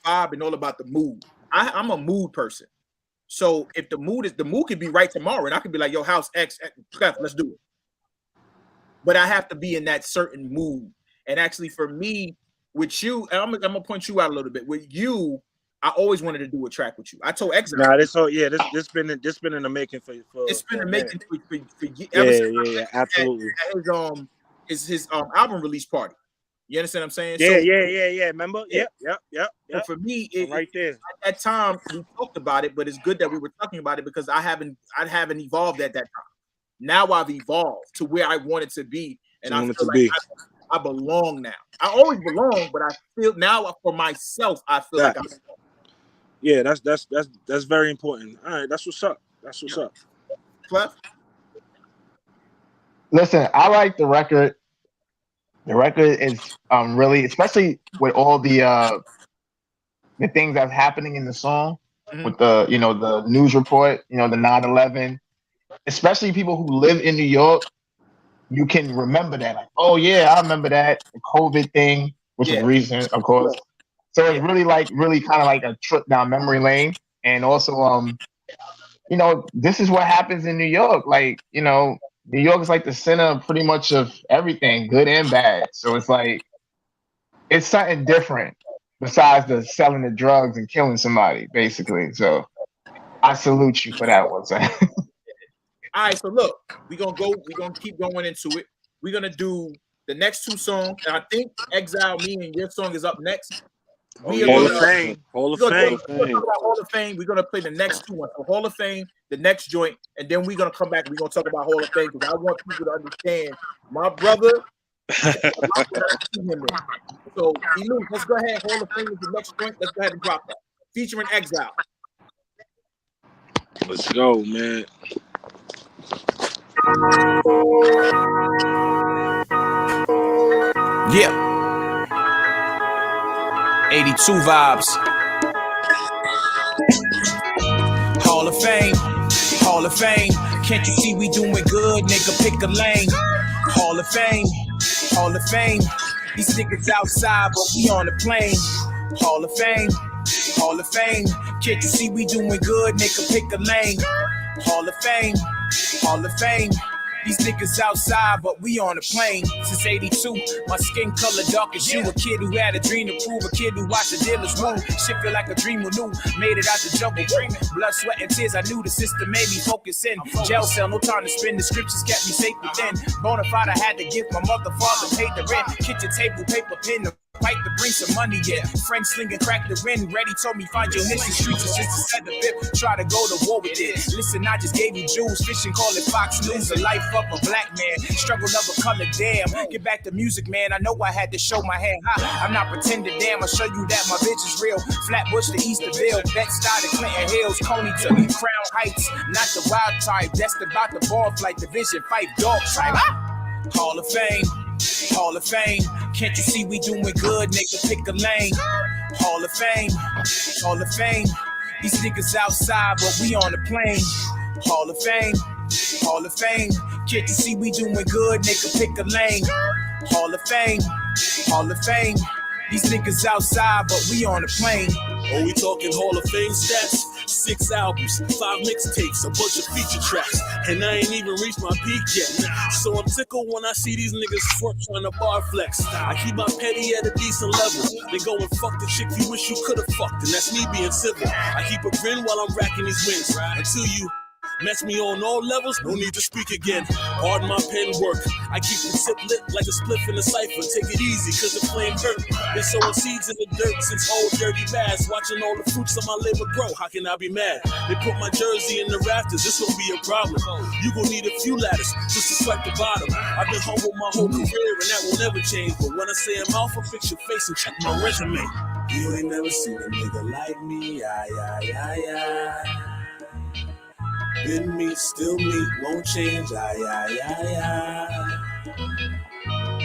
vibe and all about the mood. I'm a mood person. So if the mood could be right tomorrow, and I could be like, yo, House X, let's do it. But I have to be in that certain mood. And actually, for me, with you, and I'm gonna point you out a little bit. With you, I always wanted to do a track with you. I told Exile. Nah, this been in the making for it's been in the making for yeah, absolutely. His album release party. You understand what I'm saying? Yeah, So, yeah. Remember? Yeah. Yep. So for me, Right there. at that time we talked about it, but it's good that we were talking about it because I haven't evolved at that time. Now I've evolved to where I wanted to be, and I feel like I belong now. I always belong, but I feel now for myself, I feel like I'm. Yeah, that's very important. All right, that's what's up. Clef? Listen, I like the record. The record is really, especially with all the things that's happening in the song, with the the news report, the 9/11, especially people who live in New York, you can remember that. Like, oh yeah, I remember that the COVID thing, which was recent, of course. So it's really kind of like a trip down memory lane, and also this is what happens in New York. Like, New York is like the center of pretty much of everything, good and bad. So it's like it's something different besides the selling the drugs and killing somebody, basically. So I salute you for that one, son. All right, so look, we're gonna keep going into it. We're gonna do the next two songs, and I think Exile, Me, and your song is up next. Hall of Fame. Hall of Fame. We're gonna play the next two ones. So Hall of Fame, the next joint, and then we're gonna come back. We're gonna talk about Hall of Fame because I want people to understand my brother. So let's go ahead. Hall of Fame is the next joint. Let's go ahead and drop that. Featuring Exile. Let's go, man. Yeah. 82 vibes. Hall of Fame. Hall of Fame. Can't you see we doing good, nigga? Pick a lane. Hall of Fame. Hall of Fame. These niggas outside, but we on the plane. Hall of Fame. Hall of Fame. Can't you see we doing good, nigga? Pick a lane. Hall of Fame. Hall of Fame. These niggas outside, but we on a plane. Since 82, my skin color dark as you. A kid who had a dream to prove. A kid who watched the dealer's move. Shit feel like a dream who knew. Made it out the jungle dreaming. Blood, sweat, and tears. I knew the system made me focus in. Jail cell, no time to spend. The scriptures kept me safe within. Bonafide, I had to give my mother, father, paid the rent. Kitchen table, paper, pen, fight to bring some money, yeah. Friends slinging crack the ring. Ready told me find your mission. Streets is just a set of bit. Try to go to war with it. Listen, I just gave you jewels. Fishing, call it Fox News. The life of a black man. Struggle of a color, damn. Get back to music, man. I know I had to show my hand high. I'm not pretending, damn. I'll show you that my bitch is real. Flatbush to Easterville. Bed-Stuy to Clinton Hills. Coney to Crown Heights. Not the wild type. That's about the ball flight. Division 5 dog type. Hall of Fame. Hall of Fame. Can't you see we doing good, nigga? Pick a lane. Hall of Fame. Hall of Fame. These niggas outside, but we on the plane. Hall of Fame. Hall of Fame. Can't you see we doing good, nigga? Pick a lane. Hall of Fame. Hall of Fame. These niggas outside, but we on the plane. Oh, we talking Hall of Fame stats? 6 albums, 5 mixtapes, a bunch of feature tracks, and I ain't even reached my peak yet. So I'm tickled when I see these niggas front trying to bar flex. I keep my petty at a decent level. They go and fuck the chick you wish you could've fucked, and that's me being civil. I keep a grin while I'm racking these wins until you mess me on all levels, no need to speak again. Pardon my pen work. I keep the tip lit like a spliff in a cipher. Take it easy, cause the flame hurt. Been sowing seeds in the dirt since old dirty bass. Watching all the fruits of my labor grow. How can I be mad? They put my jersey in the rafters. This gon' be a problem. You gon' need a few ladders just to swipe the bottom. I've been humble my whole career and that will never change. But when I say I'm out, fix your face and check my resume. You ain't never seen a nigga like me. Been me, still me, won't change.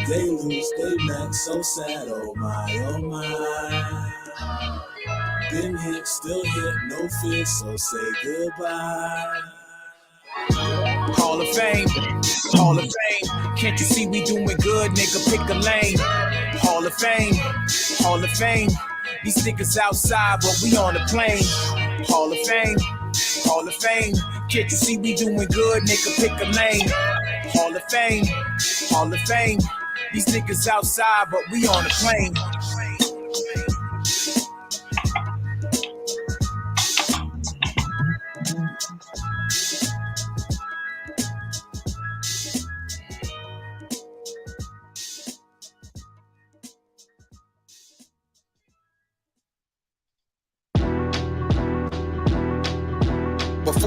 They lose, they back, so sad. Oh my. Been hit, still hit, no fear, so say goodbye. Hall of Fame, Hall of Fame. Can't you see we doing good, nigga? Pick a lane. Hall of Fame, Hall of Fame. These niggas outside, but we on the plane. Hall of Fame, Hall of Fame. Can't you see we doing good, nigga? Pick a lane. Hall of Fame, Hall of Fame. These niggas outside, but we on the plane.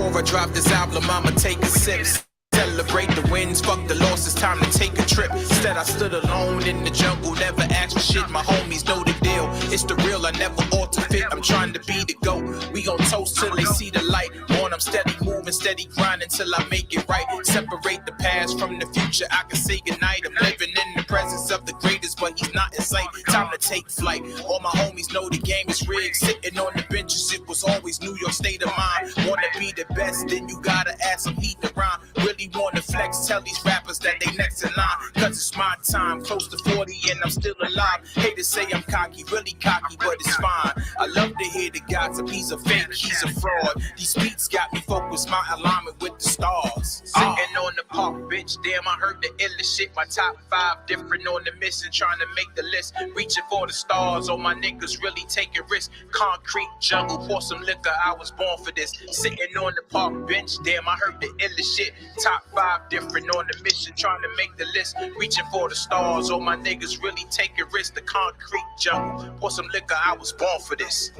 Before I drop this album, I'ma take a sip. Celebrate the wins, fuck the losses, time to take a trip. Instead I stood alone in the jungle, never asked for shit. My homies know the deal, it's the real, I never ought to fit. I'm trying to be the GOAT, we gon' toast till they see the light. On, I'm steady moving, steady grinding till I make it right. Separate the past from the future, I can say goodnight. I'm living in the presence of the greatest, but he's not in sight. Time to take flight, all my homies know the game is rigged. Sitting on the benches, it was always New York state of mind. Wanna be the best, then you gotta add some heat around. Really wanna flex, tell these rappers that they next in line. Cause it's my time, close to 40 and I'm still alive. Hate to say I'm cocky, really cocky, but it's fine. I love to hear the guys, a piece of fake, he's a fraud. These beats got me focused, my alignment with the stars. Sitting on the park bench, damn, I heard the illest shit. My top 5 different on the mission, trying to make the list. Reaching for the stars, all my niggas really taking risks. Concrete jungle, pour some liquor, I was born for this. Sitting on the park bench, damn, I heard the illest shit. Top 5 different on the mission, trying to make the list. Reaching for the stars, all my niggas really taking risks. The concrete jungle, pour some liquor, I was born for this.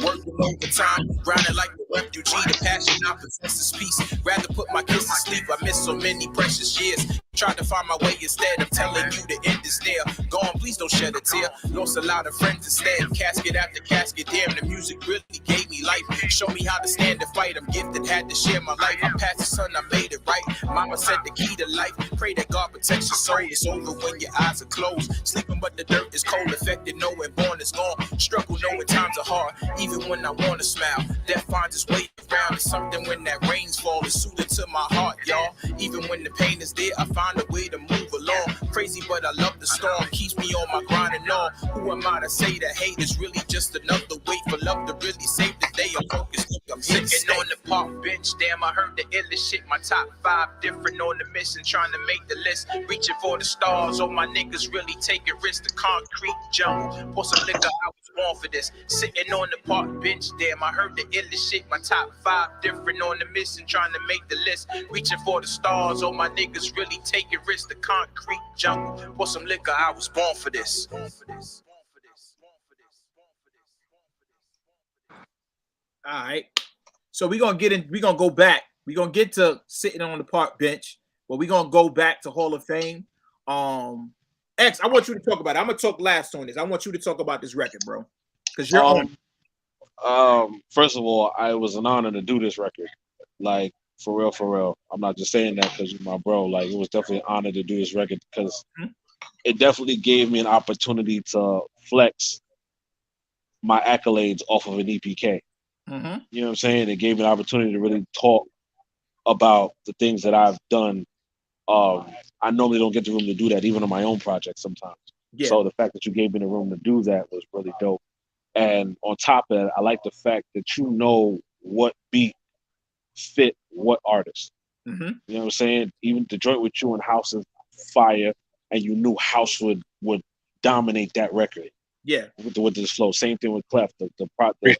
Working overtime, grinding like the refugee. The passion I possess is peace. Rather put my kids to sleep, I miss so many precious years. Tried to find my way instead of telling you the end is there. Gone, please don't shed a tear. Lost a lot of friends instead. Casket after casket, damn, the music really gave me life. Show me how to stand and fight. I'm gifted, had to share my life. I'm past the sun, I made it right. Mama said the key to life. Pray that God protects your soul. It's over when your eyes are closed. Sleeping but the dirt is cold. Affected knowing born is gone. Struggle knowing times are hard. Even when I want to smile, death finds its way around. It's something when that rains fall. It's suited to my heart, y'all. Even when the pain is there, I find a way to move along. Crazy, but I love the storm. Keeps me on my grind and all. Who am I to say that hate is really just another way for love to really save the day? I'm focused, look, I'm sitting on the park bench. Damn, I heard the illest shit. My top 5 different on the mission, trying to make the list. Reaching for the stars, all my niggas really taking risks. The concrete jungle, pour some liquor, I was born for this. Sitting on the park bench, damn, I heard the illest shit. My top 5 different on the mission, trying to make the list. Reaching for the stars, all my niggas really taking risks. The concrete jungle, pour some liquor, I was born for this. All right. So we're gonna go back. We're gonna get to sitting on the park bench, but we're gonna go back to Hall of Fame. X, I want you to talk about it. I'm gonna talk last on this. I want you to talk about this record, bro. Because you're on. First of all, it was an honor to do this record. Like, for real. I'm not just saying that because you're my bro. Like, it was definitely an honor to do this record because it definitely gave me an opportunity to flex my accolades off of an EPK. You know what I'm saying? It gave me an opportunity to really talk about the things that I've done. I normally don't get the room to do that, even on my own project sometimes. Yeah. So the fact that you gave me the room to do that was really dope. And on top of that, I like the fact that you know what beat fit what artist. You know what I'm saying? Even the joint with you and House is fire, and you knew House would dominate that record. Yeah, with this flow. Same thing with Clef. The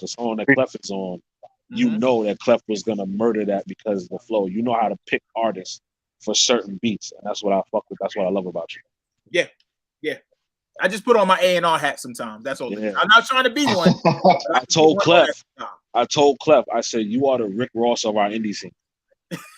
song that Clef is on, you know that Clef was gonna murder that because of the flow. You know how to pick artists for certain beats, and that's what I fuck with. That's what I love about you. Yeah. I just put on my A&R hat sometimes. That's all. Yeah. I'm not trying to be one. I told Clef, I said, you are the Rick Ross of our indie scene.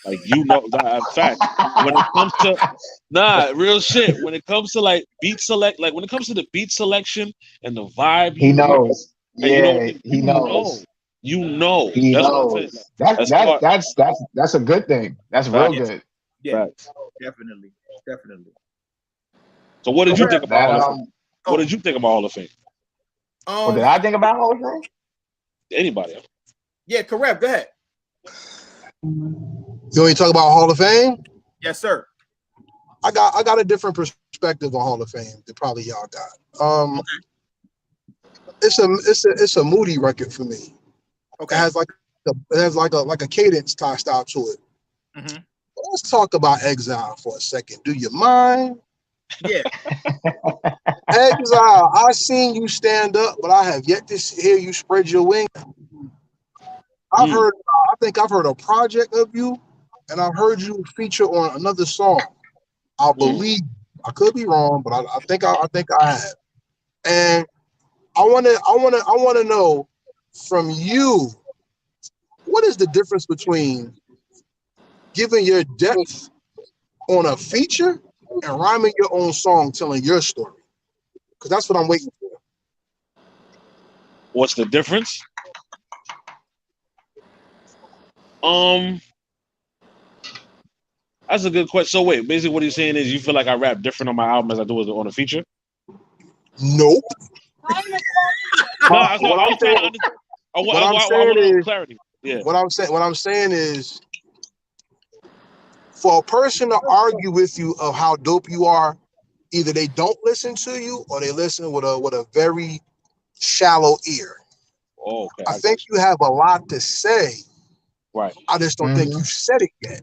Like, you know, in fact, when it comes to real shit, when it comes to like beat select, like when it comes to the beat selection and the vibe, he knows. Yeah, he knows. You know. He knows. That's a good thing. That's real good. Yeah, definitely. So what did you think about Hall of Fame? What did you think about Hall of Fame? What did I think about Hall of Fame? Anybody? Yeah, correct. Go ahead. You want to talk about Hall of Fame? Yes, sir. I got a different perspective on Hall of Fame than probably y'all got. It's a moody record for me. Okay. It has like a cadence style to it. Let's talk about Exile for a second. Do you mind? Yeah. Exile, I seen you stand up, but I have yet to hear you spread your wings. I think I've heard a project of you, and I've heard you feature on another song. I believe, I could be wrong, but I think I have. And I wanna know from you, what is the difference between giving your depth on a feature and rhyming your own song telling your story? Because that's what I'm waiting for. What's the difference? That's a good question. So wait, basically what he's saying is you feel like I rap different on my album as I do on a feature? Nope. No, that's what I'm trying to understand. I want a little clarity. Yeah. What I'm saying is, for a person to argue with you of how dope you are, either they don't listen to you or they listen with a very shallow ear. Oh, okay. I think you have a lot to say. Right. I just don't think you said it yet.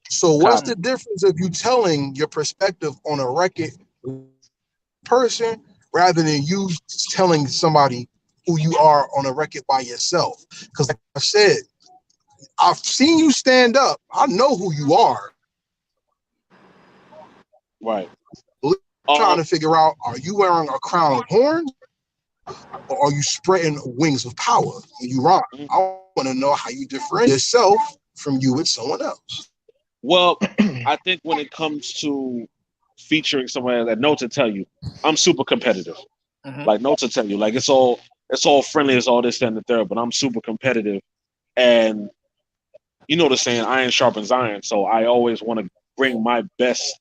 So what's the difference of you telling your perspective on a record person rather than you telling somebody who you are on a record by yourself? Because like I said, I've seen you stand up. I know who you are. Right. Trying to figure out, are you wearing a crown of horns or are you spreading wings of power when you rhyme? I want to know how you differentiate yourself from you with someone else. Well, I think when it comes to featuring someone that Notes to tell you, I'm super competitive. Like Notes to tell you, like it's all friendly, it's all this, that, and the third, but I'm super competitive. And you know the saying, iron sharpens iron. So I always want to bring my best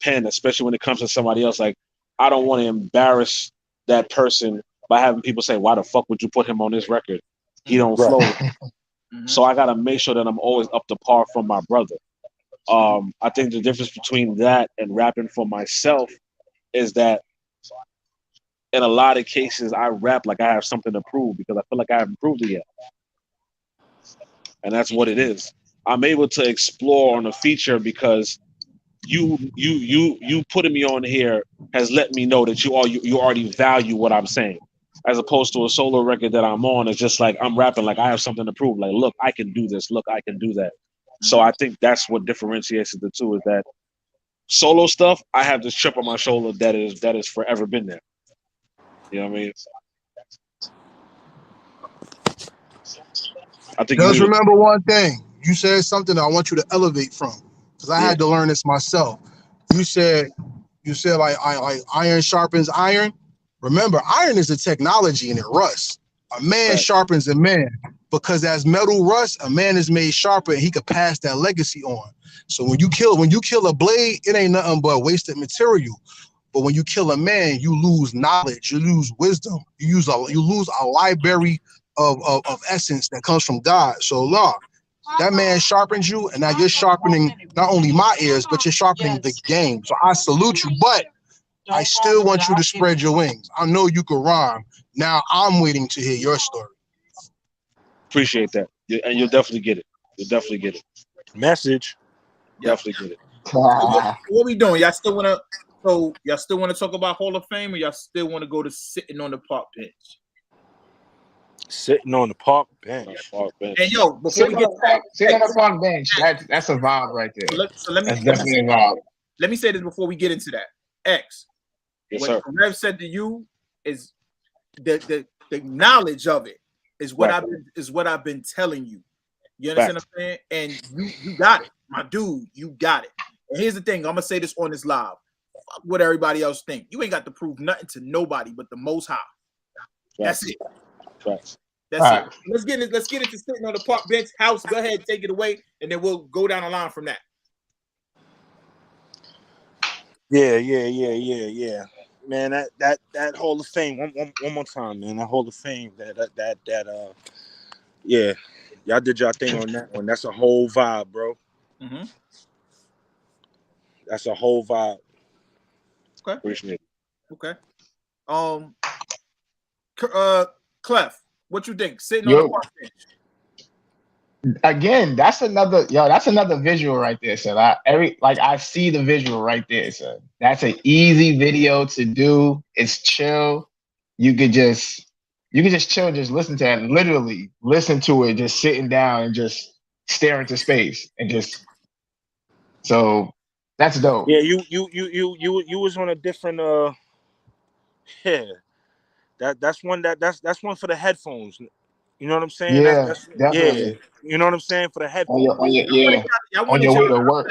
pen, especially when it comes to somebody else. Like I don't want to embarrass that person by having people say, why the fuck would you put him on this record? He don't flow. So I gotta make sure that I'm always up to par from my brother. I think the difference between that and rapping for myself is that in a lot of cases I rap like I have something to prove because I feel like I haven't proved it yet. And that's what it is. I'm able to explore on a feature because you putting me on here has let me know that you already value what I'm saying. As opposed to a solo record that I'm on, it's just like I'm rapping like I have something to prove. Like, look, I can do this. Look, I can do that. So I think that's what differentiates the two, is that solo stuff, I have this chip on my shoulder that is forever been there. You know what I mean? I think just remember one thing. You said something that I want you to elevate from, because I had to learn this myself. You said like iron sharpens iron. Remember, iron is a technology and it rusts. A man sharpens a man, because as metal rusts, a man is made sharper and he could pass that legacy on. So when you kill a blade, it ain't nothing but wasted material. But when you kill a man, you lose knowledge, you lose wisdom, you lose a library of essence that comes from God. So that man sharpens you, and now you're sharpening not only my ears, but you're sharpening the game. So I salute you, but I still want you to spread your wings. I know you can rhyme. Now I'm waiting to hear your story. Appreciate that. And you'll definitely get it. You'll definitely get it. Message. Definitely get it. So what we doing? Y'all still want to talk about Hall of Fame, or y'all still want to go to sitting on the park bench? Sitting on the park bench. And yo, before we get sitting on the park bench, that's a vibe right there. That's definitely a vibe. Let me say this before we get into that. X, what Rev said to you is the knowledge of it is what I've been telling you. You understand what I'm saying? And you got it, my dude. You got it. And here's the thing. I'm gonna say this on this live. Fuck what everybody else think. You ain't got to prove nothing to nobody but the Most High. That's it. That's it. Let's get into sitting on the park bench. House, go ahead, take it away, and then we'll go down the line from that. Yeah. Man, that Hall of Fame, one more time, man. That Hall of Fame, yeah, y'all did y'all thing on that one. That's a whole vibe, bro. Mm-hmm. That's a whole vibe. Okay. Appreciate it. Okay. Clef, what you think? Sitting on the park bench. Again, that's another visual right there. So I see the visual right there. So that's an easy video to do. It's chill. You could just chill and just listen to it. Literally listen to it, just sitting down and just stare into space and just. So that's dope. Yeah, you was on a different yeah. That's one for the headphones. You know what I'm saying? Yeah, That's definitely. You know what I'm saying? For the heavy. On your I on your way to work.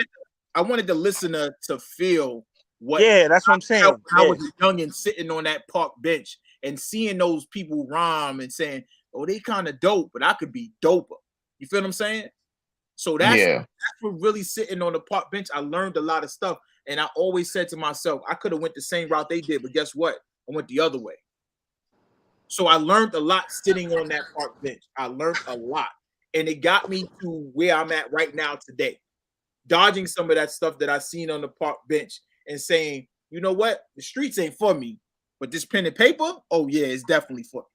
I wanted the listener to feel what. Yeah, that's what I'm saying. When I was young and sitting on that park bench and seeing those people rhyme and saying, "Oh, they kind of dope, but I could be doper." You feel what I'm saying? So that's what really sitting on the park bench. I learned a lot of stuff, and I always said to myself, I could have went the same route they did, but guess what? I went the other way. So I learned a lot sitting on that park bench. I learned a lot, and it got me to where I'm at right now today, dodging some of that stuff that I seen on the park bench and saying, you know what, the streets ain't for me, but this pen and paper, oh yeah, it's definitely for me.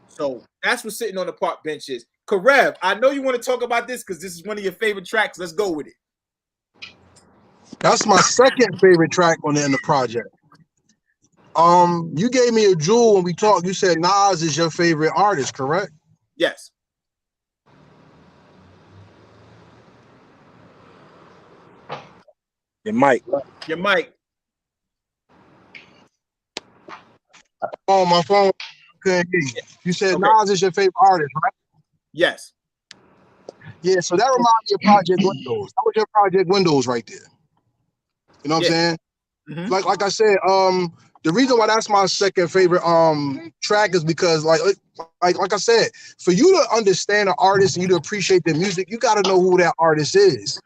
So that's what sitting on the park bench is. Karev, I know you want to talk about this because this is one of your favorite tracks. Let's go with it. That's my second favorite track on the project. You gave me a jewel when we talked. You said Nas is your favorite artist, correct? Yes. Your mic. Your mic. Oh, my phone couldn't hear you. You said Nas is your favorite artist, right? Yes. Yeah, so that reminds me of Project Windows. That was your Project Windows right there. You know what I'm saying? Mm-hmm. Like I said, the reason why that's my second favorite track is because like I said, for you to understand an artist and you to appreciate their music, you got to know who that artist is.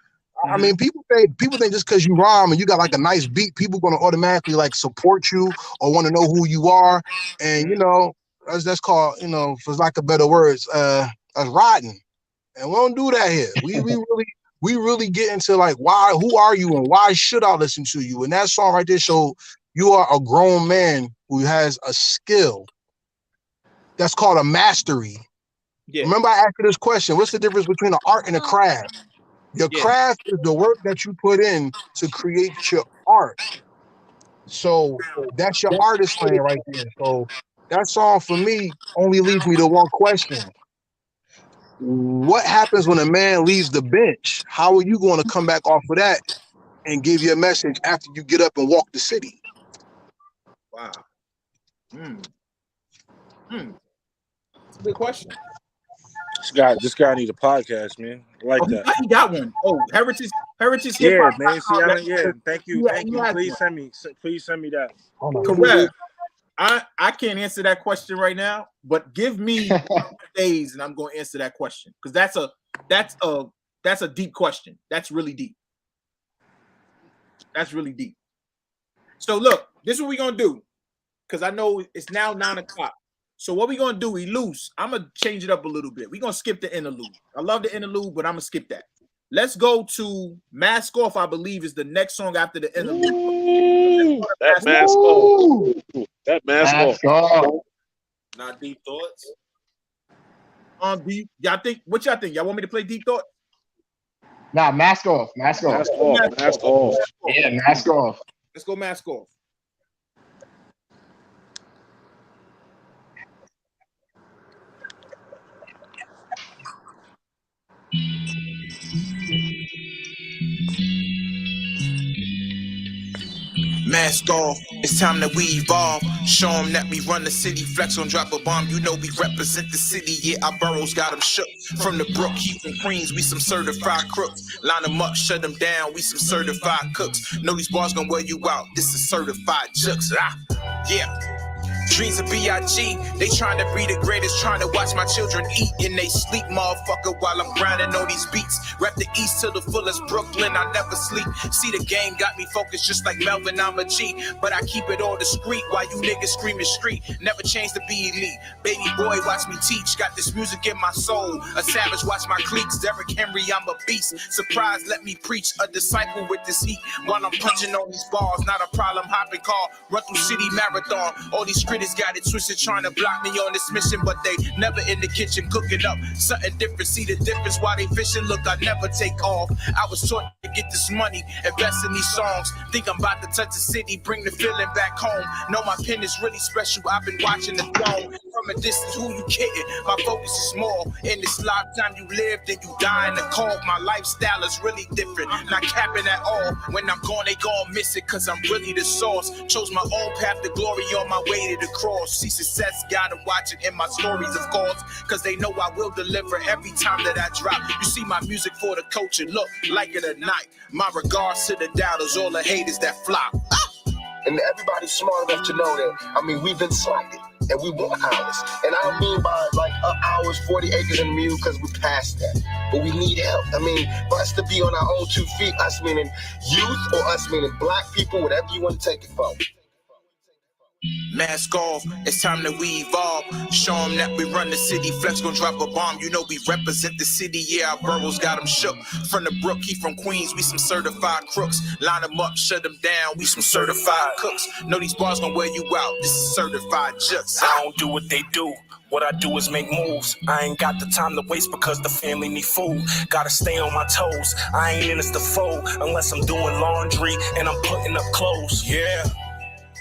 I mean, people think just because you rhyme and you got like a nice beat, people gonna automatically like support you or want to know who you are. And you know, that's called, you know, for lack of better words, that's rotten. And we don't do that here. We really get into like who are you and why should I listen to you? And that song right there show you are a grown man who has a skill. That's called a mastery. Yeah. Remember I asked you this question, what's the difference between an art and a craft? Your craft is the work that you put in to create your art. So that's your artist lane right there. So that song for me only leaves me to one question. What happens when a man leaves the bench? How are you going to come back off of that and give your message after you get up and walk the city? Wow. That's a good question. This guy need a podcast, man. I like that. He got one. Oh, Heritage Hip Yeah, Hop. man. See, thank you. Please send me that. Correct. I can't answer that question right now, but give me days and I'm going to answer that question because that's a deep question. That's really deep. That's really deep. So look, this is what we're gonna do because I know it's now 9 o'clock. So what we're gonna do, Eluse, I'm gonna change it up a little bit. We're gonna skip the interlude. I love the interlude, but I'm gonna skip that. Let's go to Mask Off, I believe, is the next song after the interlude. That Mask Off. That Mask Off. Not Deep Thoughts. Y'all think? What y'all think? Y'all want me to play Deep Thoughts? Nah, Mask Off. Mask Off. Mask Off. Yeah, Mask Off. Let's go Mask Off. Mask off, it's time that we evolve. Show them that we run the city, flex on drop a bomb. You know we represent the city, yeah, our boroughs got them shook. From the Brook, Heath and Queens, we some certified crooks. Line them up, shut them down, we some certified cooks. Know these bars gonna wear you out, this is certified jux. Yeah. Dreams of B.I.G. They trying to be the greatest, trying to watch my children eat in they sleep, motherfucker, while I'm grinding on these beats. Rep the East to the fullest, Brooklyn, I never sleep. See, the game got me focused just like Melvin, I'm a G. But I keep it all discreet while you niggas screaming street. Never change to be elite. Baby boy, watch me teach. Got this music in my soul. A savage, watch my cliques. Derrick Henry, I'm a beast. Surprise, let me preach. A disciple with this heat. While I'm punching on these bars, not a problem, hopping car. Run through city marathon. All these critics got it twisted, trying to block me on this mission, but they never in the kitchen cooking up something different. See the difference while they fishing. Look, I never take off. I was taught to get this money, invest in these songs. Think I'm about to touch the city, bring the feeling back home. Know my pen is really special. I've been watching the throne from a distance. Who you kidding? My focus is small. In this lifetime you live, then you die in the cold. My lifestyle is really different, not capping at all. When I'm gone, they gon' miss it, cause I'm really the source. Chose my own path to glory on my way to the cross. See success, gotta watch it in my stories, of course, cause they know I will deliver every time that I drop. You see my music for the culture, look, like it or not. My regards to the doubters, all the haters that flop. And everybody's smart enough to know that, I mean, we've been slighted and we want ours. And I don't mean by like hours, 40 acres in the mule, because we're past that. But we need help. I mean, for us to be on our own 2 feet, us meaning youth or us meaning black people, whatever you want to take it for. Mask off, it's time that we evolve. Show them that we run the city. Flex gon' drop a bomb. You know we represent the city. Yeah, our boroughs got them shook. From the Brook, he from Queens. We some certified crooks. Line them up, shut them down. We some certified cooks. Know these bars gon' wear you out. This is certified jux. I don't do what they do. What I do is make moves. I ain't got the time to waste because the family need food. Gotta stay on my toes. I ain't in this to fold unless I'm doing laundry and I'm putting up clothes. Yeah.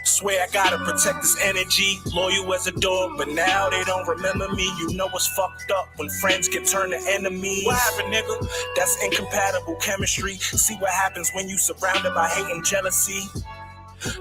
Swear I gotta protect this energy, loyal as a dog, but now they don't remember me. You know what's fucked up when friends get turned to enemies. What happened, nigga? That's incompatible chemistry. See what happens when you surrounded by hate and jealousy.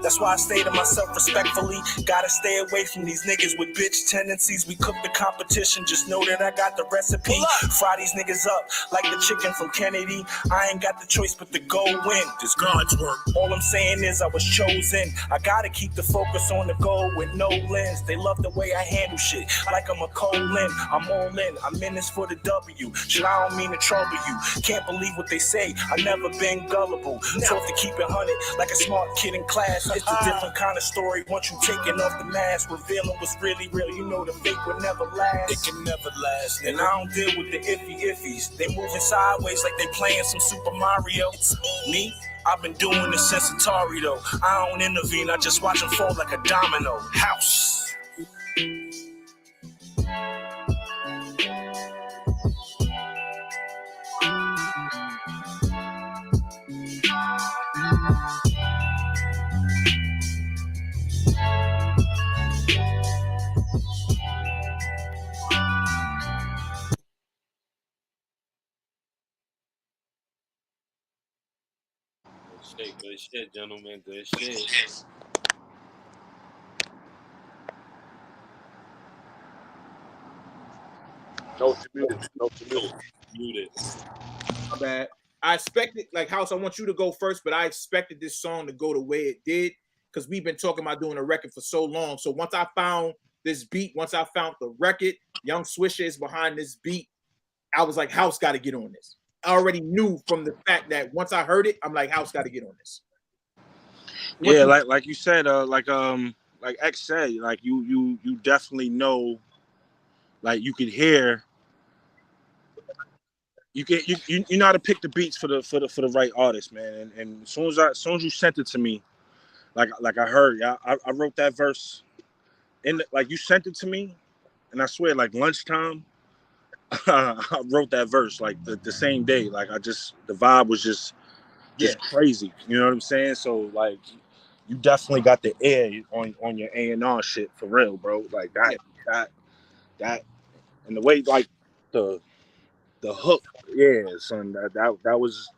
That's why I stay to myself respectfully. Gotta stay away from these niggas with bitch tendencies. We cook the competition, just know that I got the recipe. Fry these niggas up like the chicken from Kennedy. I ain't got the choice but to go win. This God's work. All I'm saying is I was chosen. I gotta keep the focus on the goal with no lens. They love the way I handle shit, like I'm a colon. I'm all in, I'm in this for the W. Shit, I don't mean to trouble you. Can't believe what they say, I never been gullible. Told to keep it 100 like a smart kid in class. It's a different kind of story once you taking off the mask, revealing what's really real. You know the fake will never last. It can never last. And I don't deal with the iffies. They moving sideways like they playing some Super Mario. It's me. I've been doing this since Atari though. I don't intervene, I just watch them fall like a domino. House. Good shit, gentlemen. Good shit. No, muted. Muted. My bad. I expected, like, House, I want you to go first, but I expected this song to go the way it did because we've been talking about doing a record for so long. So once I found this beat, once I found the record, Young Swisher is behind this beat, I was like, House got to get on this. I already knew from the fact that once I heard it, I'm like, House got to get on this. Yeah, like you said, like X said, like you definitely know, like you could hear, you know how to pick the beats for the right artist, man. And as soon as you sent it to me, like I heard, I wrote that verse, like you sent it to me, and I swear, like lunchtime, I wrote that verse like the same day. Like the vibe was just crazy. You know what I'm saying? So like, you definitely got the air on your A&R shit for real, bro. Like that, and the way like the hook, yeah, son. That was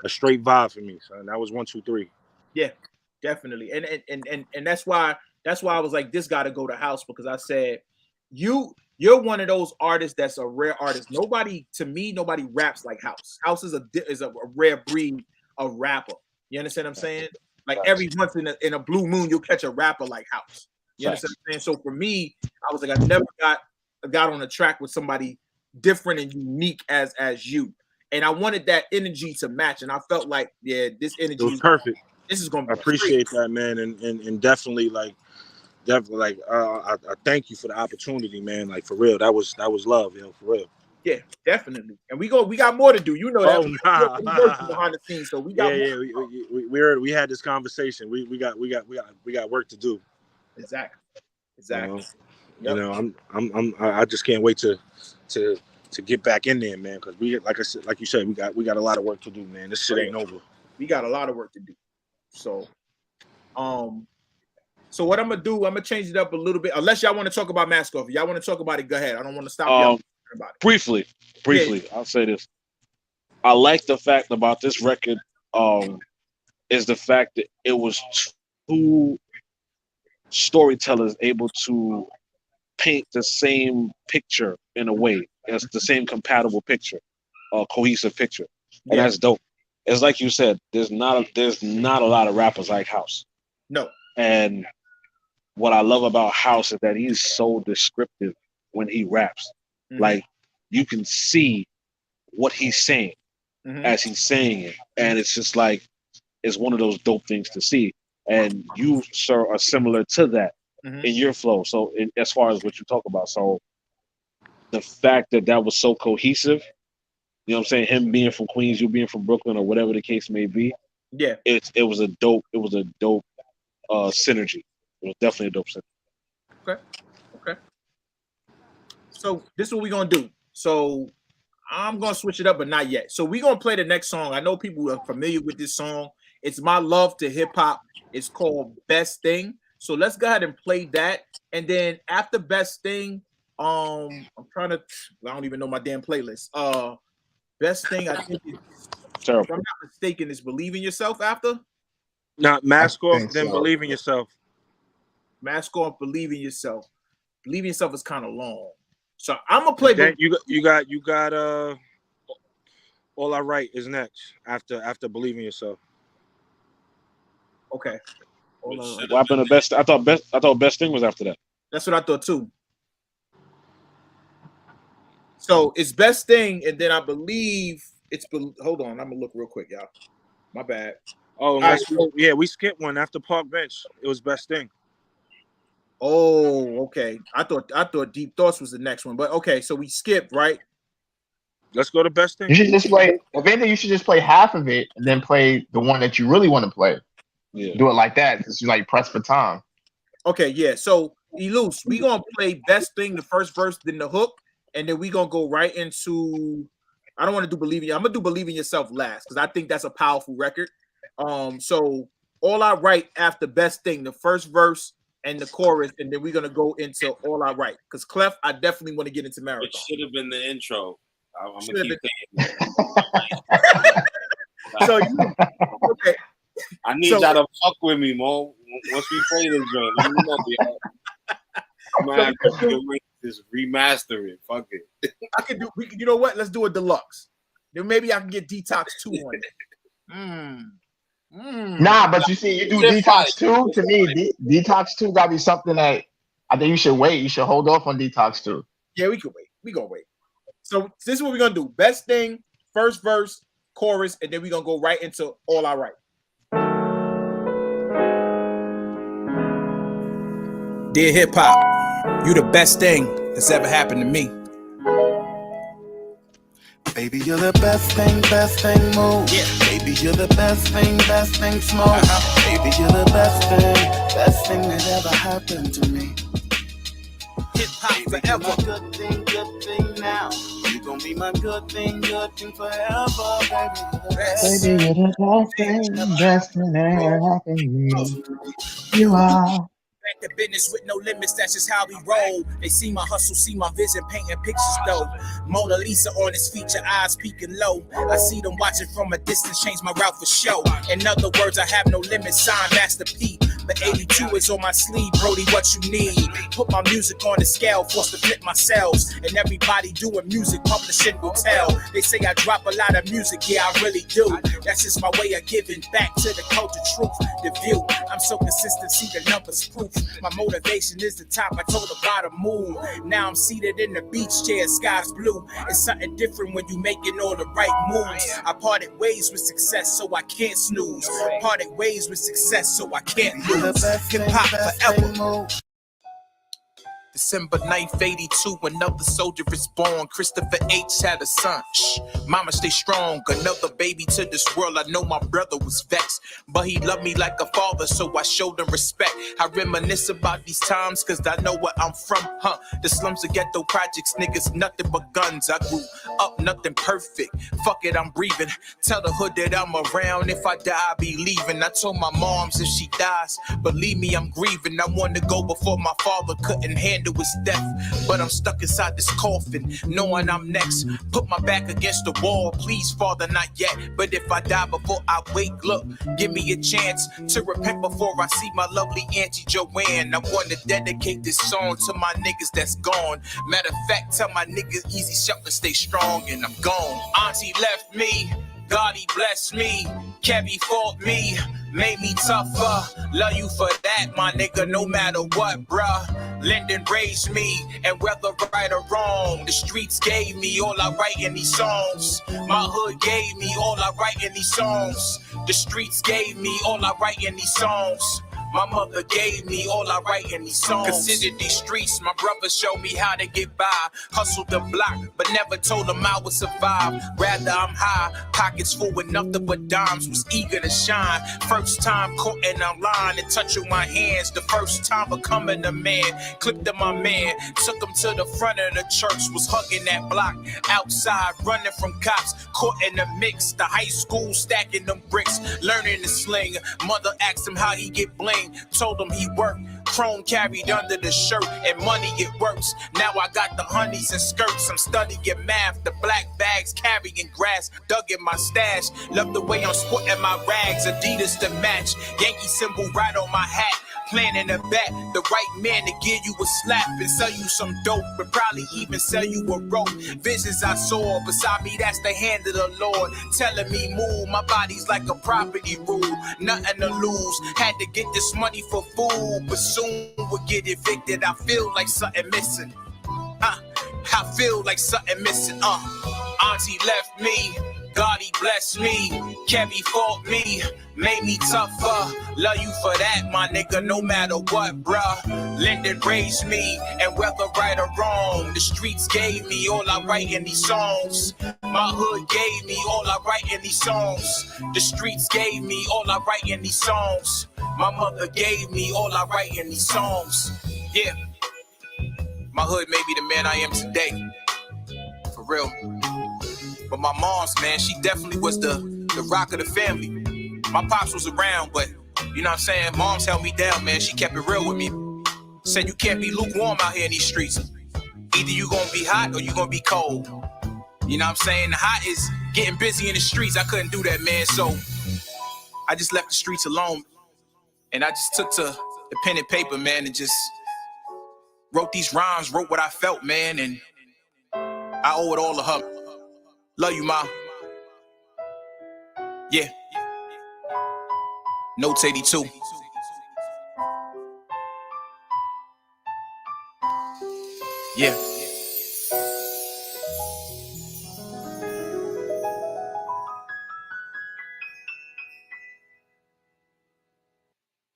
a straight vibe for me, son. That was 1, 2, 3. Yeah, definitely. And that's why I was like, this got to go to House, because I said you're one of those artists that's a rare artist. Nobody raps like House. House is a rare breed of rapper. You understand what I'm saying? Like every once in a blue moon, you'll catch a rapper like House. You understand what I'm saying? So for me, I was like, I never got on a track with somebody different and unique as you. And I wanted that energy to match. And I felt like, yeah, this energy was perfect. This is gonna be I appreciate that, man, and definitely I thank you for the opportunity, man. Like for real, that was love, yo, for real. Yeah, definitely. And we got more to do. You know that. Oh, nah. Behind the scenes, so we got. Yeah, we had this conversation. We got work to do. Exactly. You know, I just can't wait to get back in there, man. Because like you said, we got a lot of work to do, man. This shit ain't over. We got a lot of work to do. So, so what I'm gonna do, I'm gonna change it up a little bit. Unless y'all want to talk about Mask Off, if y'all want to talk about it, go ahead. I don't want to stop y'all about it. Briefly, I'll say this. I like the fact about this record, is the fact that it was two storyteller is able to paint the same picture in a way. It's the same compatible picture, cohesive picture, and that's dope. It's like you said, there's not a lot of rappers like House. No. And what I love about House is that he's so descriptive when he raps. Like you can see what he's saying as he's saying it, and it's just like it's one of those dope things to see. And you, sir, are similar to that in your flow. So as far as what you talk about, so the fact that was so cohesive, you know what I'm saying? Him being from Queens, you being from Brooklyn, or whatever the case may be. Yeah, it was a dope synergy. It was definitely a dope synergy. Okay. So this is what we're gonna do. So I'm gonna switch it up, but not yet. So we're gonna play the next song. I know people are familiar with this song. It's my love to hip hop. It's called Best Thing. So let's go ahead and play that. And then after Best Thing, I don't even know my damn playlist. Best Thing, I think it's, if I'm not mistaken, is Believe in Yourself after? Not Mask Off, then Believe in Yourself. Mask Off, Believe in Yourself. Believe in Yourself is kind of long. So I'm gonna play. Then you got All I Write is next after Believe in Yourself. Okay. What happened to Best? I thought Best Thing was after that. That's what I thought too. So it's Best Thing, and then I believe it's. Hold on, I'm gonna look real quick, y'all. My bad. Oh, we skipped one after Park Bench. It was Best Thing. Oh, okay. I thought Deep Thoughts was the next one, but okay. So we skipped, right? Let's go to Best Thing. You should just play. If anything, you should just play half of it and then play the one that you really want to play. Yeah. Do it like that. It's like press for time. Okay, yeah. So Eluse, we gonna play Best Thing, the first verse, then the hook, and then we gonna go right into. I don't want to do Believe in You. I'm gonna do Believe in Yourself last because I think that's a powerful record. So All I Write after Best Thing, the first verse and the chorus, and then we're gonna go into All I Write. Because Clef, I definitely want to get into Marathon. It should have been the intro. I'm gonna keep thinking. So okay. I need y'all to fuck with me, Mo. Once we play this joint, let me know, y'all. I'm gonna have to just remaster it. Fuck it. I can do. You know what? Let's do a deluxe. Then maybe I can get Detox 2 on it. Nah, but you see, you do Detox 2. To me, Detox 2 gotta be something that I think you should wait. You should hold off on Detox 2. Yeah, we could wait. We gonna wait. So this is what we're gonna do: Best Thing, first verse, chorus, and then we're gonna go right into All I Write. Dear hip hop, you the best thing that's ever happened to me. Baby, you're the best thing move. Yeah. Baby, you're the best thing smoke. Baby, you're the best thing that ever happened to me. Hip hop forever. Good thing now. You gon' be my good thing forever, baby. Baby, you're the best thing that ever happened to me. You are. Back to business with no limits, that's just how we roll. They see my hustle, see my vision, painting pictures though. Mona Lisa on his feature, eyes peeking low. I see them watching from a distance, change my route for show. In other words, I have no limits, sign Master P. But 82 is on my sleeve, Brody, what you need. Put my music on the scale, forced to flip my cells. And everybody doing music, publishing will tell. They say I drop a lot of music, yeah, I really do. That's just my way of giving back to the culture, truth, the view. I'm so consistent, see the numbers proof. My motivation is the top, I told about to move. Now I'm seated in the beach chair, sky's blue. It's something different when you making all the right moves. I parted ways with success, so I can't snooze. Parted ways with success, so I can't lose. Hip hop forever. December 9th, 82, another soldier is born. Christopher H. had a son. Shh, mama stay strong. Another baby to this world. I know my brother was vexed, but he loved me like a father, so I showed him respect. I reminisce about these times, cause I know where I'm from, The slums of ghetto projects, niggas, nothing but guns. I grew up, nothing perfect. Fuck it, I'm breathing. Tell the hood that I'm around. If I die, I'll be leaving. I told my moms if she dies, believe me, I'm grieving. I wanted to go before my father couldn't handle handle is death. But I'm stuck inside this coffin, knowing I'm next. Put my back against the wall, please, Father, not yet. But if I die before I wake, look, give me a chance to repent before I see my lovely Auntie Joanne. I want to dedicate this song to my niggas that's gone. Matter of fact, tell my niggas easy shelter, stay strong, and I'm gone. Auntie left me, God he blessed me. Kevy fought me, made me tougher. Love you for that, my nigga, no matter what, bruh. Lyndon raised me, and whether right or wrong, the streets gave me all I write in these songs. My hood gave me all I write in these songs. The streets gave me all I write in these songs. My mother gave me all I write in these songs. Considered these streets, my brother showed me how to get by. Hustled the block, but never told them I would survive. Rather I'm high, pockets full with nothing but dimes. Was eager to shine. First time caught in a line and touching my hands. The first time becoming a man. Clipped to my man, took him to the front of the church. Was hugging that block, outside running from cops. Caught in the mix, the high school stacking them bricks. Learning to sling, mother asked him how he get bling. Told him he worked, chrome carried under the shirt, and money it works. Now I got the honeys and skirts. I'm studying math, the black bags carrying grass. Dug in my stash, love the way I'm sporting my rags. Adidas to match, Yankee symbol right on my hat. Planning to bet the right man to give you a slap and sell you some dope, but probably even sell you a rope. Visions I saw beside me, that's the hand of the Lord telling me move. My body's like a property rule, nothing to lose. Had to get this money for food, but soon we'll get evicted. I feel like something missing. I feel like something missing. Auntie left me, God he blessed me. Kevy fought me, made me tougher. Love you for that, my nigga, no matter what, bruh. Lyndon raised me, and whether right or wrong, the streets gave me all I write in these songs. My hood gave me all I write in these songs. The streets gave me all I write in these songs. My mother gave me all I write in these songs. Yeah, my hood made me the man I am today, for real. But my mom's, man, she definitely was the rock of the family. My pops was around, but you know what I'm saying? Mom's held me down, man. She kept it real with me. Said you can't be lukewarm out here in these streets. Either you gonna be hot or you gonna be cold. You know what I'm saying? The hot is getting busy in the streets. I couldn't do that, man. So I just left the streets alone. And I just took to the pen and paper, man, and just wrote these rhymes, wrote what I felt, man. And I owe it all to her. Love you, Ma. Yeah. Notes 82. Yeah.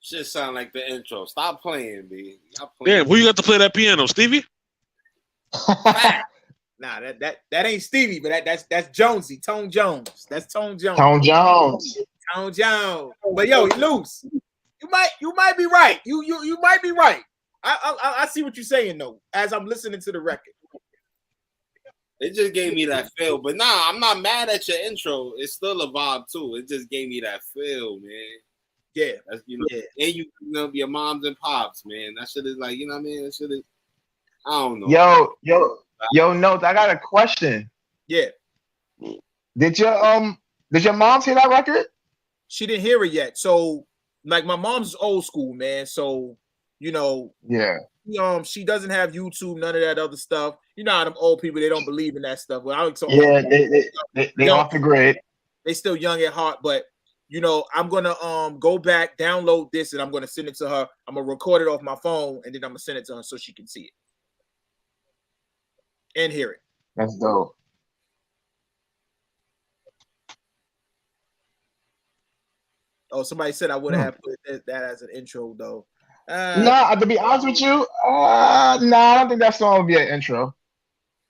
Shit sound like the intro. Stop playing, B. Damn, who you got to play that piano, Stevie? Nah, that ain't Stevie, but that's Jonesy, Tone Jones. That's Tone Jones. Tone Jones. Tone Jones. But yo, Loose, you might be right. You might be right. I see what you're saying though, as I'm listening to the record. It just gave me that feel. But nah, I'm not mad at your intro. It's still a vibe too. It just gave me that feel, man. Yeah. That's, and you know, your moms and pops, man. That shit is like, you know what I mean? That shit is, I don't know. Yo, Notes, I got a question. Yeah. Did your mom hear that record? She didn't hear it yet. So, like, my mom's old school, man. So, you know, yeah. She doesn't have YouTube, none of that other stuff. You know how them old people, they don't believe in that stuff. Well, they off the grid. They still young at heart, but you know, I'm gonna go back, download this, and I'm gonna send it to her. I'm gonna record it off my phone, and then I'm gonna send it to her so she can see it and hear it. That's dope. Oh, somebody said I would have put that as an intro, though. Nah, to be honest with you, I don't think that song would be an intro.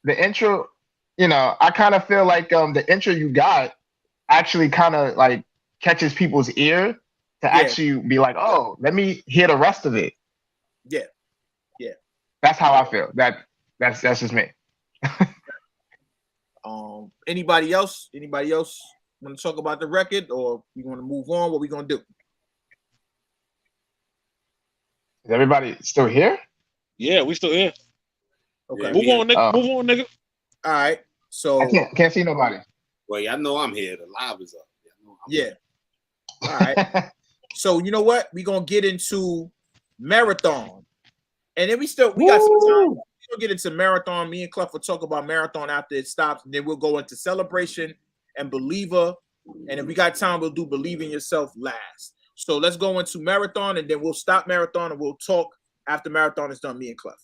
The intro, you know, I kind of feel like the intro you got actually kind of like catches people's ear to actually be like, oh, let me hear the rest of it. Yeah. That's how I feel. That's just me. Anybody else want to talk about the record, or we want to move on? What we gonna do? Is everybody still here? Yeah, we still here. Okay. Move on, nigga. Move on, nigga. All right. So I can't see nobody. Well, y'all know I'm here. The live is up. Yeah. All right. So you know what? We're gonna get into marathon. And then we got some time. We'll get into marathon. Me and Clef will talk about marathon after it stops. And then we'll go into celebration and believer. And if we got time, we'll do believe in yourself last. So let's go into marathon and then we'll stop marathon and we'll talk after marathon is done, me and Clef.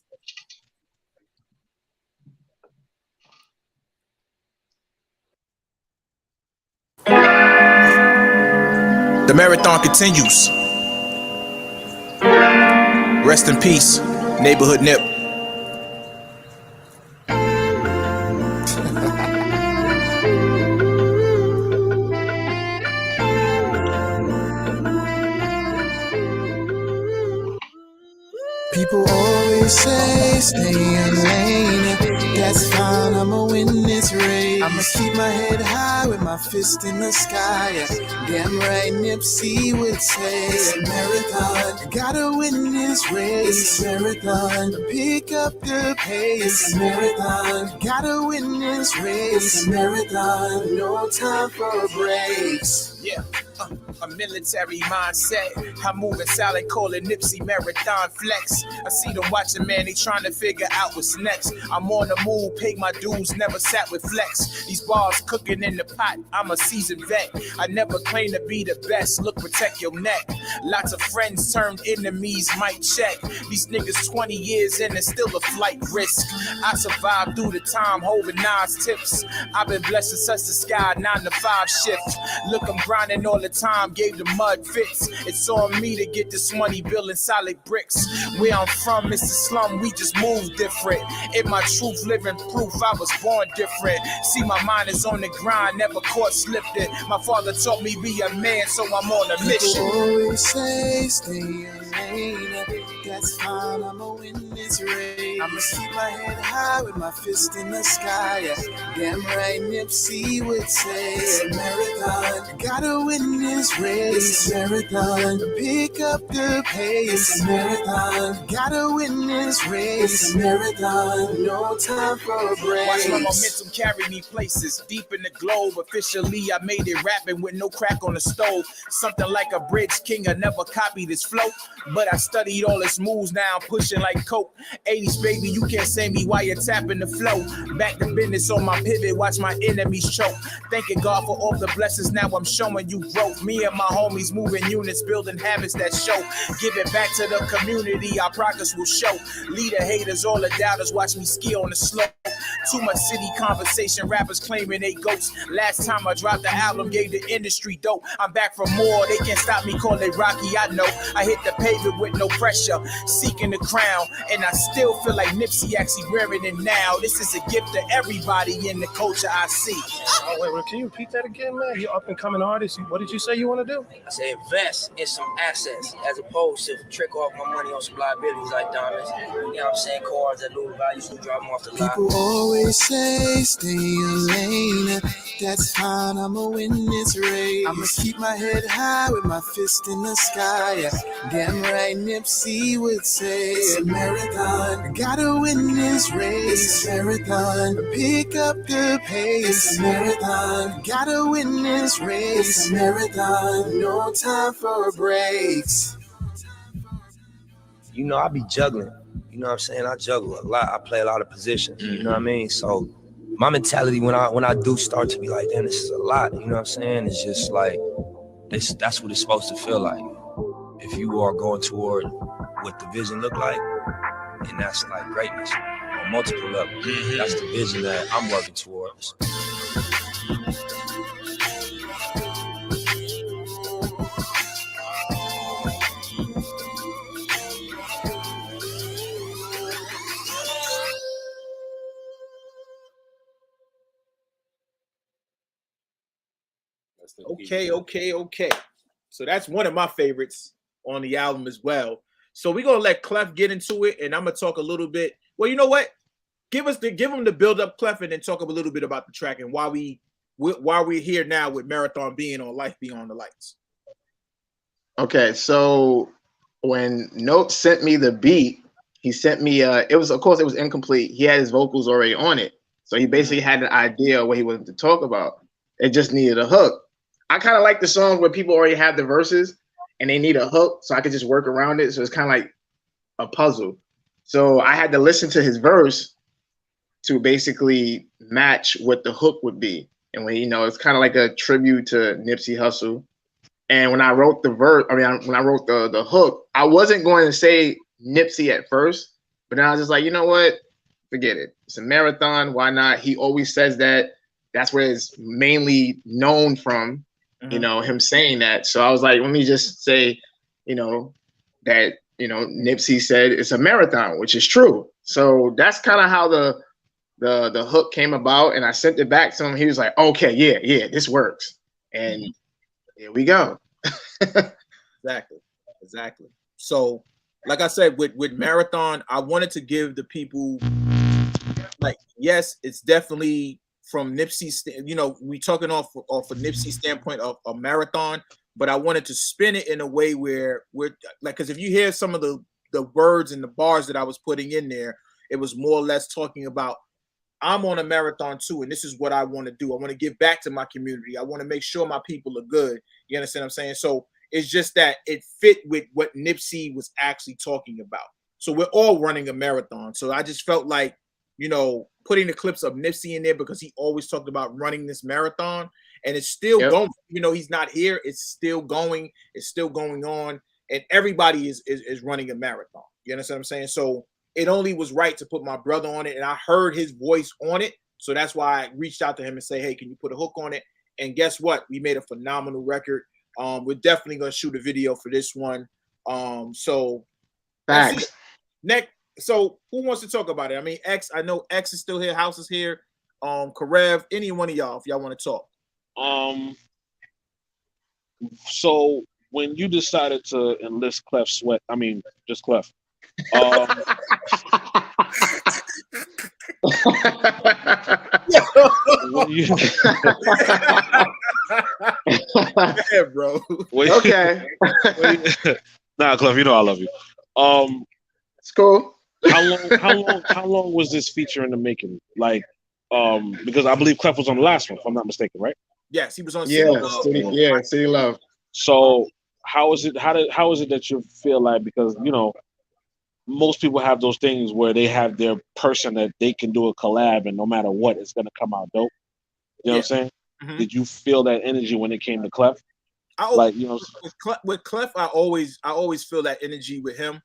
The marathon continues. Rest in peace, neighborhood nip. People always say stay in lane. That's fine, I'ma win this race. I'ma keep my head high with my fist in the sky. Damn right, Nipsey would say it's a marathon. Gotta win this race. It's a marathon. Pick up the pace. It's a marathon. Gotta win this race. It's a marathon. No time for breaks. Yeah. A military mindset. I'm moving silent, call it Nipsey Marathon Flex. I see them watching, man, they trying to figure out what's next. I'm on the move, pay my dues, never sat with flex. These bars cooking in the pot, I'm a seasoned vet. I never claim to be the best, look, protect your neck. Lots of friends turned enemies, might check. These niggas 20 years in and still a flight risk. I survived through the time, holding Nas tips. I've been blessed to touch the sky, 9 to 5 shift. Look, I'm grinding all the time, gave the mud fits. It's on me to get this money, building solid bricks. Where I'm from, Mr. Slum, we just move different. In my truth, living proof, I was born different. See, my mind is on the grind, never caught slipped it. My father taught me be a man, so I'm on a mission. People always say stay in lane. That's fine, I'ma win this race. I'ma keep my head high with my fist in the sky. Damn right, Nipsey would say it's a marathon. Gotta win this race. It's a marathon. Pick up the pace. It's a marathon. Gotta win this race. It's a marathon. No time for breaks. Watch my momentum carry me places deep in the globe. Officially, I made it rapping with no crack on the stove. Something like a bridge king. I never copied his flow, but I studied all his moves. Now I'm pushing like coke. 80s baby, you can't say me while you're tapping the flow. Back to business on my pivot. Watch my enemies choke. Thanking God for all the blessings. Now I'm showing you growth. Me and my homies moving units, building habits that show. Giving back to the community, our progress will show. Leader haters, all the doubters, watch me ski on the slope. Too much city conversation, rappers claiming they ghosts. Last time I dropped the album, gave the industry dope. I'm back for more, they can't stop me, call it Rocky, I know. I hit the pavement with no pressure, seeking the crown. And I still feel like Nipsey actually wearing it now. This is a gift to everybody in the culture I see. Oh, wait, can you repeat that again, man? You're up and coming artist. What did you say you want to do? I said invest in some assets as opposed to trick off my money on some liabilities like diamonds. You know what I'm saying? Cars that lose value, so drop them off the lot. People always say stay in lane. That's fine, I'ma win this race. I'ma keep my head high with my fist in the sky. Damn right, Nipsey would say it's a marathon. Gotta win this race. It's a marathon. Pick up the pace. It's a marathon. Gotta win this race. It's a marathon. No time for breaks. You know, I be juggling. You know what I'm saying? I juggle a lot. I play a lot of positions. You know what I mean? So my mentality when I do start to be like, damn, this is a lot. You know what I'm saying? It's just like that's what it's supposed to feel like. If you are going toward what the vision look like, and that's like greatness on multiple levels. That's the vision that I'm working towards. Okay. So that's one of my favorites on the album as well. So we're gonna let Clef get into it, and I'm gonna talk a little bit. Well, you know what? Give him the build up, Clef, and then talk a little bit about the track and why we're here now with Marathon being on Life Beyond the Lights. Okay, so when Notes sent me the beat, he sent me. It was, of course, it was incomplete. He had his vocals already on it, so he basically had an idea of what he wanted to talk about. It just needed a hook. I kind of like the songs where people already have the verses and they need a hook, so I could just work around it. So it's kind of like a puzzle. So I had to listen to his verse to basically match what the hook would be. And when, you know, it's kind of like a tribute to Nipsey Hussle. And when I wrote the verse, when I wrote the hook, I wasn't going to say Nipsey at first, but then I was just like, you know what? Forget it. It's a marathon. Why not? He always says that. That's where it's mainly known from, you know, him saying that. So I was like, let me just say, you know, that, you know, Nipsey said it's a marathon, which is true. So that's kind of how the hook came about. And I sent it back to him. He was like, okay, yeah, this works. And here we go. Exactly. So, like I said, with Marathon, I wanted to give the people, like, yes, it's definitely from Nipsey's, you know, we talking off a Nipsey standpoint of a marathon, but I wanted to spin it in a way where we're like, because if you hear some of the words and the bars that I was putting in there, it was more or less talking about, I'm on a marathon too, and this is what I want to do. I want to give back to my community. I want to make sure my people are good. You understand what I'm saying? So it's just that it fit with what Nipsey was actually talking about. So we're all running a marathon. So I just felt like, you know, putting the clips of Nipsey in there because he always talked about running this marathon, and it's still going. You know, he's not here. It's still going. It's still going on, and everybody is running a marathon. You understand what I'm saying? So it only was right to put my brother on it, and I heard his voice on it. So that's why I reached out to him and say, hey, can you put a hook on it? And guess what? We made a phenomenal record. We're definitely going to shoot a video for this one. So Thanks. Next, so who wants to talk about it? I mean, X, I know X is still here, House is here. Karev, any one of y'all, if y'all want to talk. So when you decided to enlist Clef Sweat, I mean, just Clef. Yeah, bro. Okay. Nah, Clef, you know I love you. It's cool. How long was this feature in the making? Like, because I believe Clef was on the last one, if I'm not mistaken, right? Yes, he was on. City Love. So how is it that you feel like, because you know most people have those things where they have their person that they can do a collab and no matter what it's gonna come out dope. You know what I'm saying? Mm-hmm. Did you feel that energy when it came to Clef? Like, you know, with Clef, I always feel that energy with him.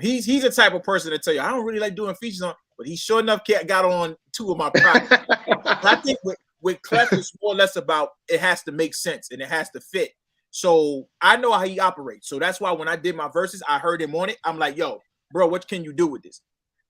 He's the type of person to tell you I don't really like doing features on, but he sure enough got on 2 of my projects. I think with Clef, it's more or less about it has to make sense and it has to fit. So I know how he operates. So that's why when I did my verses, I heard him on it. I'm like, yo, bro, what can you do with this?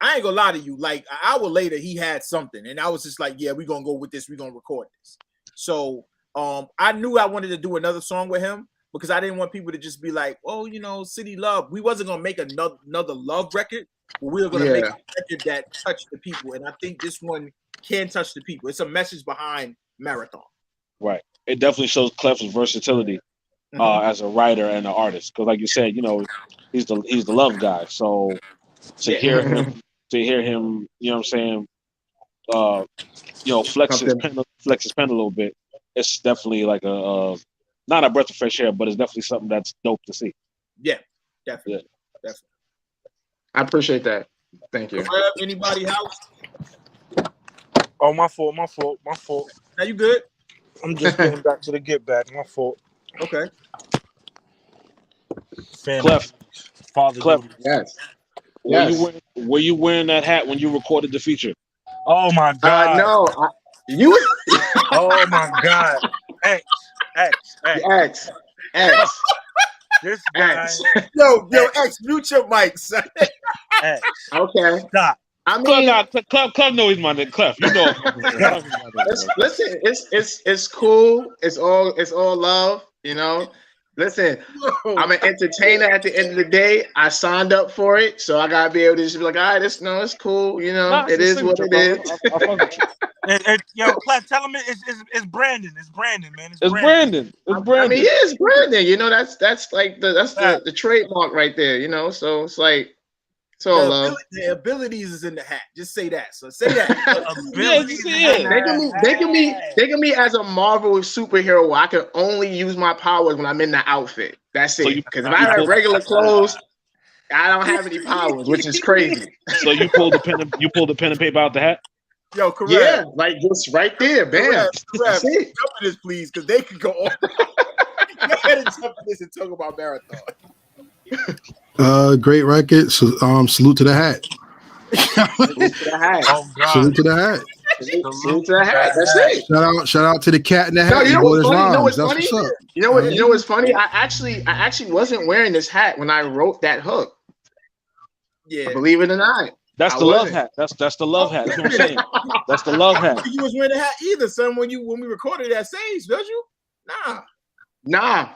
I ain't gonna lie to you. Like an hour later, he had something, and I was just like, yeah, we're gonna go with this. We're gonna record this. So I knew I wanted to do another song with him because I didn't want people to just be like, oh, you know, City Love. We wasn't gonna make another love record, but we were gonna make a record that touched the people. And I think this one can touch the people. It's a message behind Marathon. Right. It definitely shows Clef's versatility as a writer and an artist. Because like you said, you know, he's the love guy. So to hear him, you know what I'm saying, you know, flex his pen a little bit, it's definitely like a not a breath of fresh air, but it's definitely something that's dope to see. Yeah, definitely. Yeah. Definitely. I appreciate that. Thank you. Anybody else? Oh, my fault. Now you good? I'm just getting back to the get back. My fault. Okay. Clef. Father. Clef. Yes. Were you wearing that hat when you recorded the feature? Oh my God. No. You. Oh my God. X. This guy. Yo, X, mute your mic, son. X. Okay. Stop. I mean, Clef knows he's my nigga. Clef, you know. Listen, it's cool. It's all love. You know. Listen, I'm an entertainer at the end of the day. I signed up for it, so I gotta be able to just be like, all right, it's cool. You know, it is what it is. Yo, Clef, tell him it's Brandon. It's Brandon, man. It's Brandon. I mean, yeah, it's Brandon. You know, that's like the trademark right there. You know, so it's like It's all love. The abilities is in the hat. Just say that. So say that. Yeah, just say it. They can be as a Marvel superhero where I can only use my powers when I'm in the outfit. That's it. Because if I have regular clothes, I don't have any powers, which is crazy. So you pulled the pen and paper out the hat? Yo, correct. Yeah, like just right there, bam. Correct. Jump in this, please, because they could go on. Go ahead and jump in this and talk about Marathon. Great record. So, salute to the hat. Salute to the hat. Oh God. Salute to the hat. Salute to the hat. That's it. Shout out to the cat in the hat. No, you know what's funny? You know what's funny? You know what's funny? I actually wasn't wearing this hat when I wrote that hook. Yeah. Believe it or not. That's the love hat. That's the love hat. That's what I'm saying. That's the love hat. You was wearing the hat either, son, when we recorded that stage, don't you? Nah.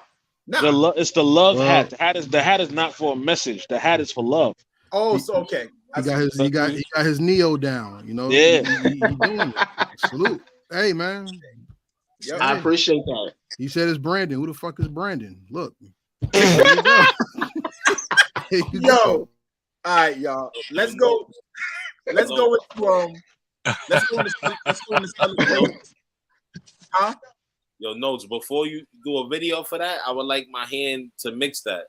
It's the love hat. The hat is not for a message. The hat is for love. Oh, so okay. He got his Neo down, you know. Yeah. He doing it. Salute. Hey man. Yep. I appreciate that. He said it's Brandon. Who the fuck is Brandon? Look. Yo. All right, y'all. Let's go into celebration. Huh? Yo, Notes, before you do a video for that, I would like my hand to mix that.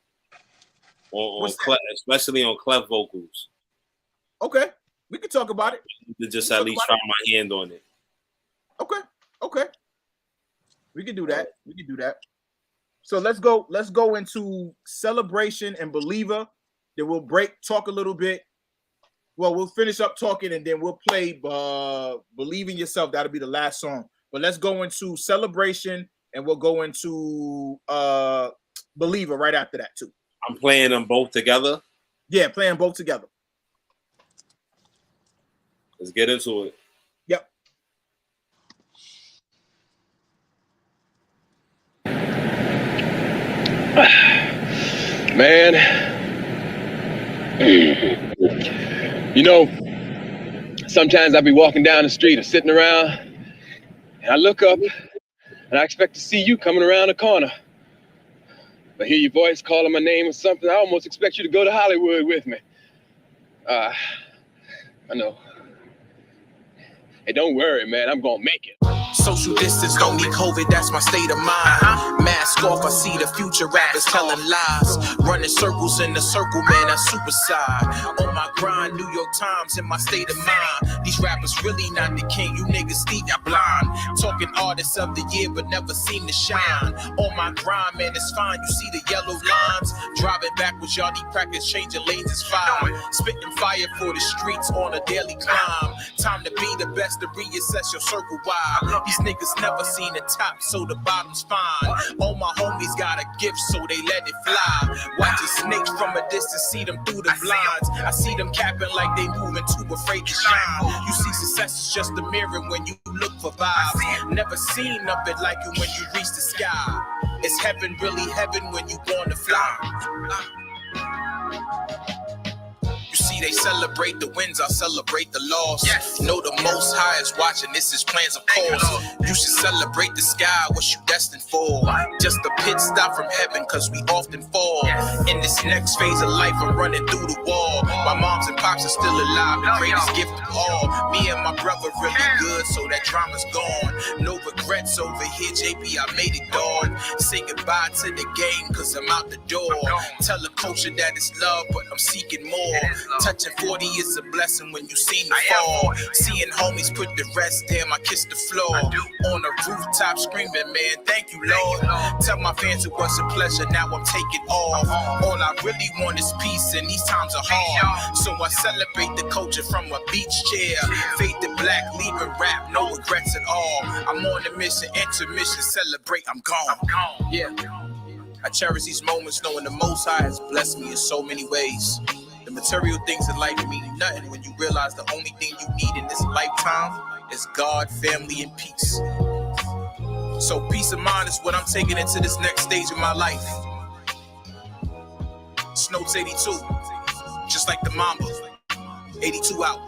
Especially on clef vocals. Okay. We can talk about it. To just at least try my hand on it. Okay. We can do that. So let's go into Celebration and Believer. Then we'll talk a little bit. Well, we'll finish up talking and then we'll play Believe in Yourself. That'll be the last song. But let's go into Celebration and we'll go into Believer right after that too. I'm playing them both together. Yeah, playing both together. Let's get into it. Yep. Man, you know, sometimes I be walking down the street or sitting around and I look up and I expect to see you coming around the corner. But hear your voice calling my name or something, I almost expect you to go to Hollywood with me. I know. Hey, don't worry, man, I'm gonna make it. Social distance, don't need COVID, that's my state of mind. Mask off, I see the future rappers telling lies. Running circles in the circle, man, that's suicide. On my grind, New York Times in my state of mind. These rappers really not the king, you niggas think y'all blind. Talking artists of the year, but never seem to shine. On my grind, man, it's fine, you see the yellow lines. Driving backwards, y'all need practice, changing lanes is fine. Spitting fire for the streets on a daily climb. Time to be the best to reassess your circle wide. These niggas never seen the top, so the bottom's fine. All my homies got a gift, so they let it fly. Watching snakes from a distance, see them through the blinds. I see them capping like they moving too afraid to shine. You see success is just a mirror when you look for vibes. Never seen nothing like it when you reach the sky. Is heaven really heaven when you born to fly? You see, they celebrate the wins, I celebrate the loss. Yes. Know the Most High is watching, this is plans of course. You should celebrate the sky, what you destined for. Just a pit stop from heaven, cause we often fall. In this next phase of life, I'm running through the wall. My moms and pops are still alive, the greatest gift of all. Me and my brother really good, so that drama's gone. No regrets over here, JP, I made it, dog. Say goodbye to the game, cause I'm out the door. Tell the culture that it's love, but I'm seeking more. Touching 40 is a blessing when you see me fall. Seeing homies put the rest, damn, I kiss the floor. On the rooftop screaming, man, thank you, Lord. Tell my fans it was a pleasure, now I'm taking off. All I really want is peace, and these times are hard. So I celebrate the culture from a beach chair. Fade the black, leaving rap, no regrets at all. I'm on a mission, intermission, celebrate, I'm gone. Yeah. I cherish these moments knowing the Most High has blessed me in so many ways. The material things in life mean nothing when you realize the only thing you need in this lifetime is God, family, and peace. So peace of mind is what I'm taking into this next stage of my life. It's Notes82, just like the Mamba. 82 out.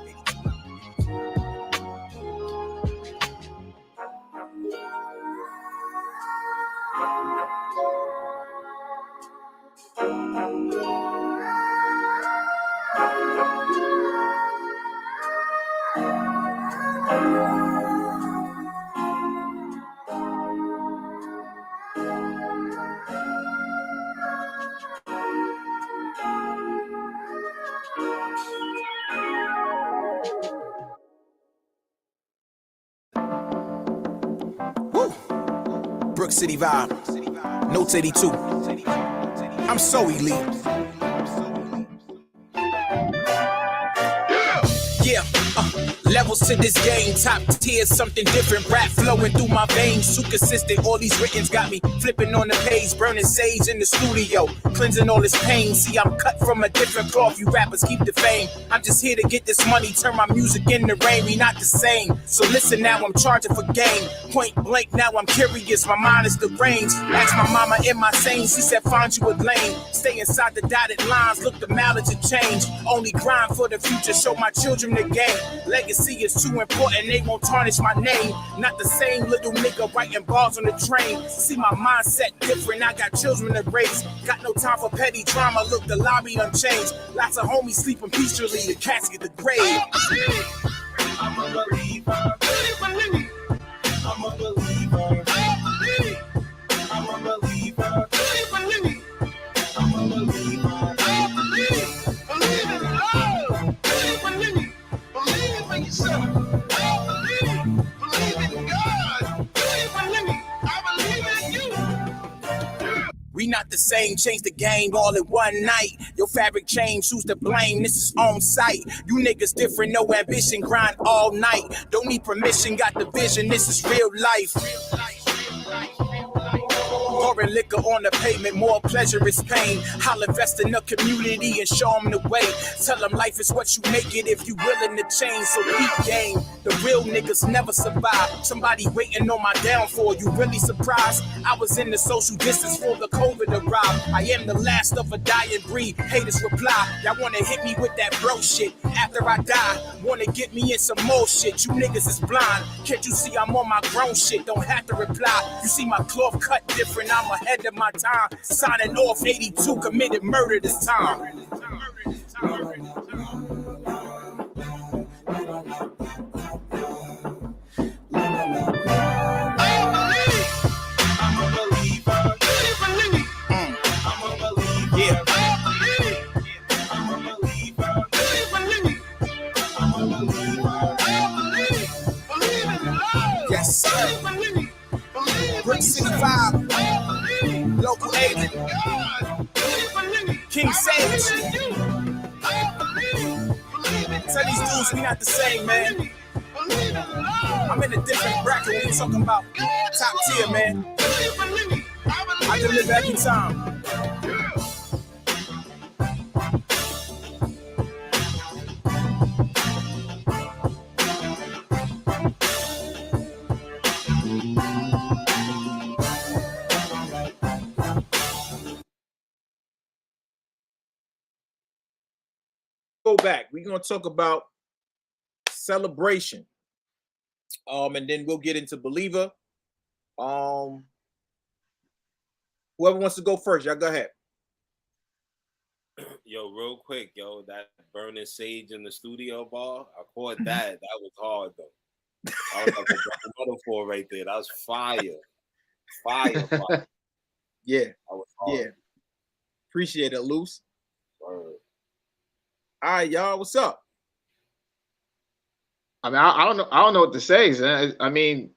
Brick City vibe. Notes 82. I'm so elite. Yeah, levels to this game, top tier, something different. Rap flowing through my veins, too consistent. All these writtens got me flipping on the page, burning sage in the studio, cleansing all this pain. See, I'm cut from a different cloth. You rappers keep the fame. I'm just here to get this money, turn my music into rain. We not the same. So listen now, I'm charging for game. Point blank, now I'm curious. My mind is the range. Ask my mama, am I sane? She said, find you a lane. Stay inside the dotted lines. Look, the mileage will change. Only grind for the future. Show my children the game. Legacy is too important, they won't tarnish my name. Not the same little nigga writing bars on the train. See my mindset different, I got children to raise. Got no time for petty drama, look, the lobby unchanged. Lots of homies sleeping peacefully, the casket, the grave. I'm a believer. I'm a believer. I'm a believer. I'm a believer. Believe in love. Believe in yourself. Believe in God. I believe in you. We not the same, change the game all in one night. Your fabric change, who's to blame? This is on site. You niggas different, no ambition, grind all night. Don't need permission, got the vision, this is real life. Pouring liquor on the pavement, more pleasure is pain. I'll invest in the community and show them the way. Tell them life is what you make it if you willing to change. So keep game, the real niggas never survive. Somebody waiting on my downfall, you really surprised? I was in the social distance for the COVID arrived. I am the last of a dying breed, haters reply. Y'all wanna hit me with that bro shit after I die. Wanna get me in some more shit, you niggas is blind. Can't you see I'm on my grown shit, don't have to reply. You see my cloth cut different, I'm ahead of my time. Signing off 82, committed murder this time. Yes, sir. Brick City vibe. Local agent. King Sage. Tell these dudes we not the same, man. I'm in a different bracket when you talking about top tier, man. I deliver every time. Go back. We're gonna talk about Celebration. And then we'll get into Believer. Whoever wants to go first, y'all go ahead. Yo, real quick, yo, that burning sage in the studio bar, I caught that. That was hard though. I was like a metaphor right there. That was fire. Fire. Yeah. That was hard. Yeah. Appreciate it, Luce. Word. All right, y'all, what's up? I mean, I don't know what to say. Man. I mean,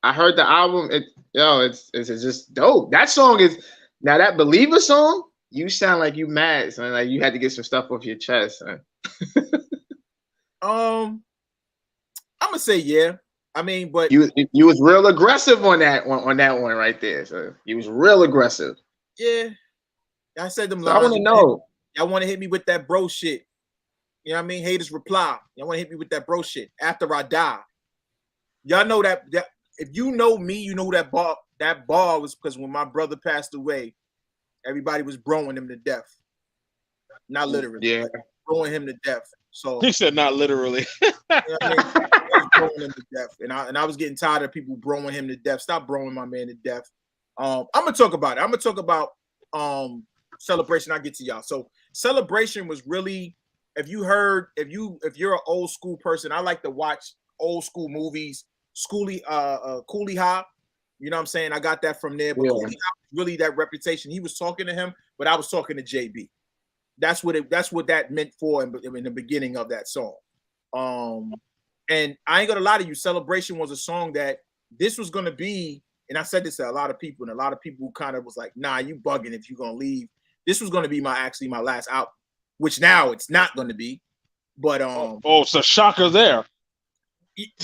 I heard the album. It's just dope. That song is now that Believer song. You sound like you mad, son. Like you had to get some stuff off your chest, son. I'm gonna say yeah. I mean, but you was real aggressive on that one right there. So you was real aggressive. Yeah, I said them. So I want to know. Y'all want to hit me with that bro shit? You know what I mean? Haters reply. Y'all want to hit me with that bro shit after I die? Y'all know that if you know me, you know that bar was because when my brother passed away, everybody was broing him to death. Not literally. Yeah. Broing him to death. So he said not literally. You know what I mean? I was broing him to death. And I was getting tired of people broing him to death. Stop broing my man to death. I'm gonna talk about it. I'm gonna talk about Celebration. I'll get to y'all. So Celebration was really, if you're an old school person, I like to watch old school movies. Coolie High, you know what I'm saying? I got that from there. But yeah. Coolie High, really that reputation. He was talking to him, but I was talking to JB. That's what that meant for in the beginning of that song. And I ain't gonna lie to you, Celebration was a song that this was gonna be and I said this to a lot of people, and a lot of people kind of was like, "Nah, you bugging if you're gonna leave." This was gonna be my last album, which now it's not gonna be. But it's a shocker there.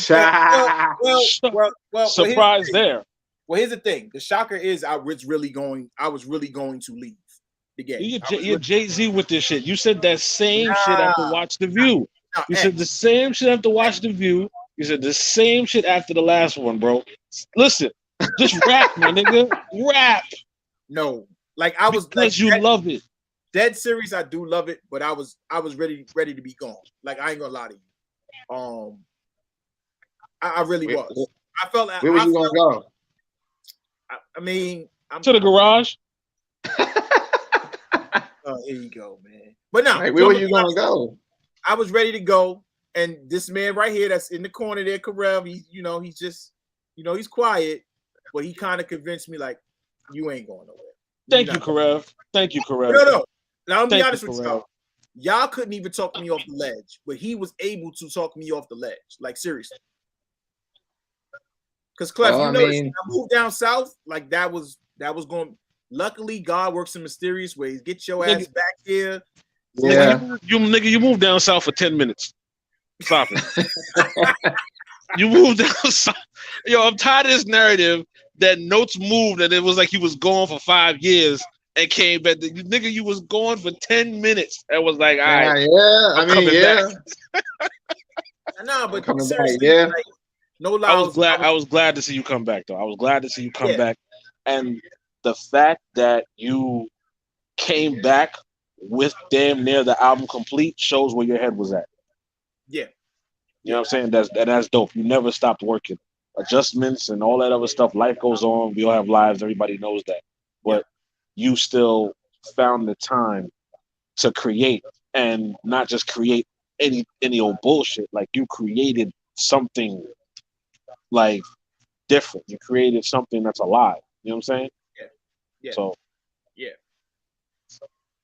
Well, surprise there. Well, here's the thing. The shocker is I was really going to leave the game. You're Jay-Z with this shit. You said that same shit after Watch the View. You said the same shit after Watch the View. You said the same shit after the last one, bro. Listen, just rap, my nigga. Rap. No, like I was because you love it. Dead Series, I do love it, but I was ready to be gone. Like I ain't gonna lie to you. I really was. I felt. Where were you gonna go? I mean, I'm to the garage. Oh, here you go, man. But no, where were you gonna go? I was ready to go, and this man right here, that's in the corner there, Karev. He's just, he's quiet, but he kind of convinced me like, you ain't going nowhere. Thank you, Karev. Thank you, Karev. No. Now I'm be honest with y'all. Y'all couldn't even talk me off the ledge, but he was able to talk me off the ledge. Like seriously. Because Clef, I moved down south, like that was going. Luckily, God works in mysterious ways. Get your ass back here. Yeah, you moved down south for 10 minutes. Stop it. You moved down south. Yo, I'm tired of this narrative that Notes moved and it was like he was gone for 5 years and came back. Nigga, you was gone for 10 minutes and was like, all right. No, but coming seriously, back, like, no lie. I was glad to see you come back, though. I was glad to see you come back. And the fact that you came back with damn near the album complete shows where your head was at. Yeah. You know what I'm saying? That's dope. You never stopped working. Adjustments and all that other stuff. Life goes on. We all have lives. Everybody knows that. But you still found the time to create and not just create any old bullshit. Like you created something like different. You created something that's alive. You know what I'm saying? Yeah. So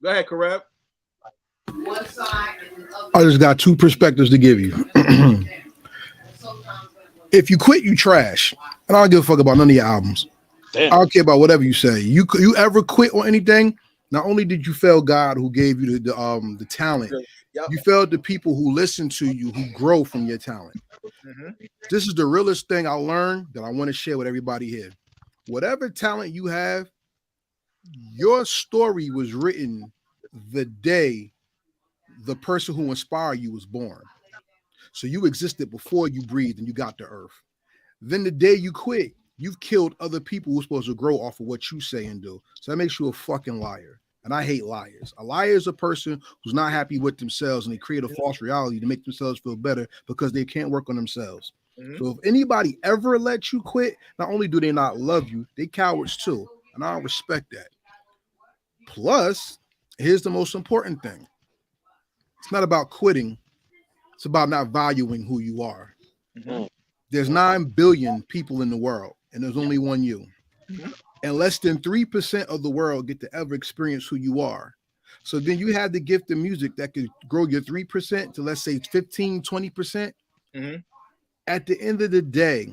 go ahead, Karev. I just got two perspectives to give you. If you quit, you trash. And I don't give a fuck about none of your albums. Damn. I don't care about whatever you say. You ever quit on anything? Not only did you fail God, who gave you the talent, you failed the people who listen to you, who grow from your talent. This is the realest thing I learned that I want to share with everybody here. Whatever talent you have, your story was written the day the person who inspired you was born. So you existed before you breathed and you got to earth. Then the day you quit, you've killed other people who are supposed to grow off of what you say and do. So that makes you a fucking liar. And I hate liars. A liar is a person who's not happy with themselves and they create a false reality to make themselves feel better because they can't work on themselves. So if anybody ever lets you quit, not only do they not love you, they cowards too. And I don't respect that. Plus, here's the most important thing. It's not about quitting. It's about not valuing who you are. There's 9 billion people in the world, and there's only one you. And less than 3% of the world get to ever experience who you are. So then you have the gift of music that could grow your 3% to, let's say, 15, 20%. At the end of the day,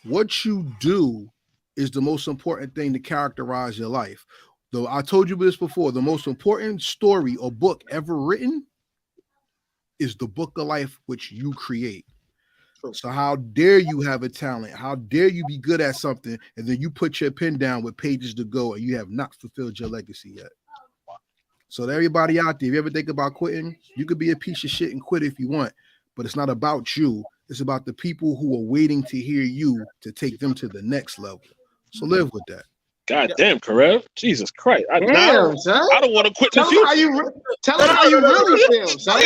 what you do is the most important thing to characterize your life. Though I told you this before, the most important story or book ever written is the book of life which you create. So how dare you have a talent? How dare you be good at something and then you put your pen down with pages to go and you have not fulfilled your legacy yet? So to everybody out there, if you ever think about quitting, you could be a piece of shit and quit if you want, but it's not about you. It's about the people who are waiting to hear you to take them to the next level. So live with that. God damn, Karev. Jesus Christ. I don't want to quit the Tell future. Tell them how you really feel, son.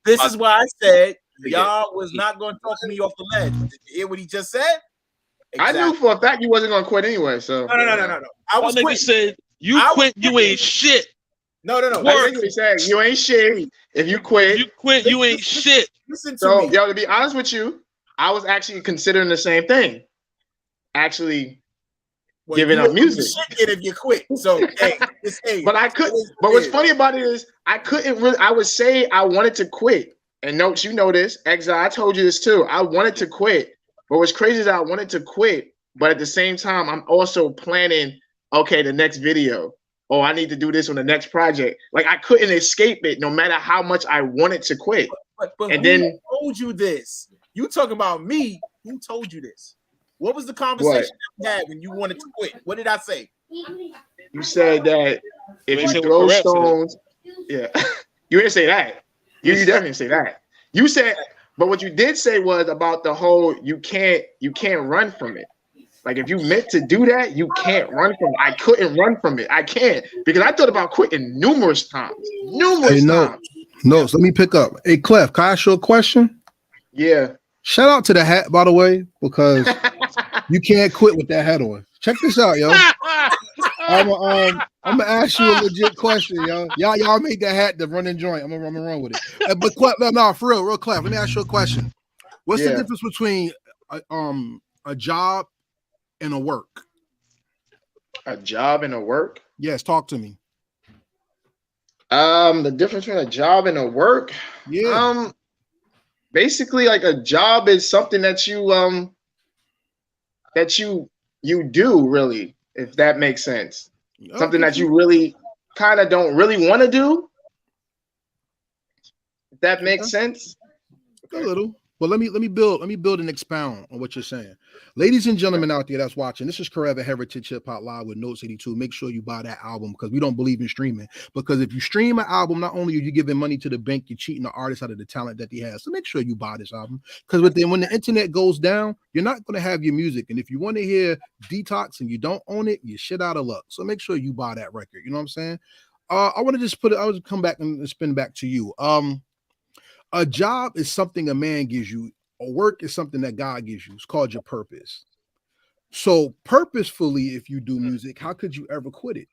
This is why I said y'all was not going to talk me off the ledge. Did you hear what he just said? Exactly. I knew for a fact you wasn't going to quit anyway. So No. I was quitting. Said, you quit, you ain't shit. No. That's what he said. You ain't shit. If you quit, you ain't shit. Listen to me. Yo, to be honest with you, I was actually considering the same thing. Actually, giving up music. If you quit, so hey, but I couldn't. But what's funny about it is I couldn't really. I would say I wanted to quit. And Notes, you know this. Exile, I told you this too. I wanted to quit. But what's crazy is I wanted to quit but at the same time, I'm also planning, okay, the next video. Oh, I need to do this on the next project. Like I couldn't escape it no matter how much I wanted to quit. But and who then told you this? You talking about me? Who told you this? What was the conversation that we had when you wanted to quit? What did I say? You said that if They you said throw what Karev stones, yeah, you didn't say that. You definitely didn't say that. You said, but what you did say was about the whole you can't run from it. Like if you meant to do that, you can't run from it. I couldn't run from it. I can't because I thought about quitting numerous times. Hey, Notes, let me pick up. Hey, Clef, can I ask you a question? Yeah. Shout out to the hat, by the way, because you can't quit with that hat on. Check this out, yo. I'm gonna ask you a legit question, yo. Y'all made that hat the running joint. I'm gonna run with it. But Clef, no, for real, Clef. Let me ask you a question. What's the difference between a job and a work? A job and a work? Yes, talk to me. The difference between a job and a work? Yeah. Basically, like a job is something that you do, really, if that makes sense. Something that you really kind of don't really want to do. If that makes sense. A little. Well, let me build and expound on what you're saying. Ladies and gentlemen out there that's watching, this is Karev at Heritage Hip Hop Live with Notes82. Make sure you buy that album because we don't believe in streaming. Because if you stream an album, not only are you giving money to the bank, you're cheating the artist out of the talent that he has. So make sure you buy this album. Because when the internet goes down, you're not going to have your music. And if you want to hear Detox and you don't own it, you're shit out of luck. So make sure you buy that record. You know what I'm saying? I want to just I would come back and spin back to you. A job is something a man gives you. A work is something that God gives you. It's called your purpose. So purposefully, if you do music, how could you ever quit it?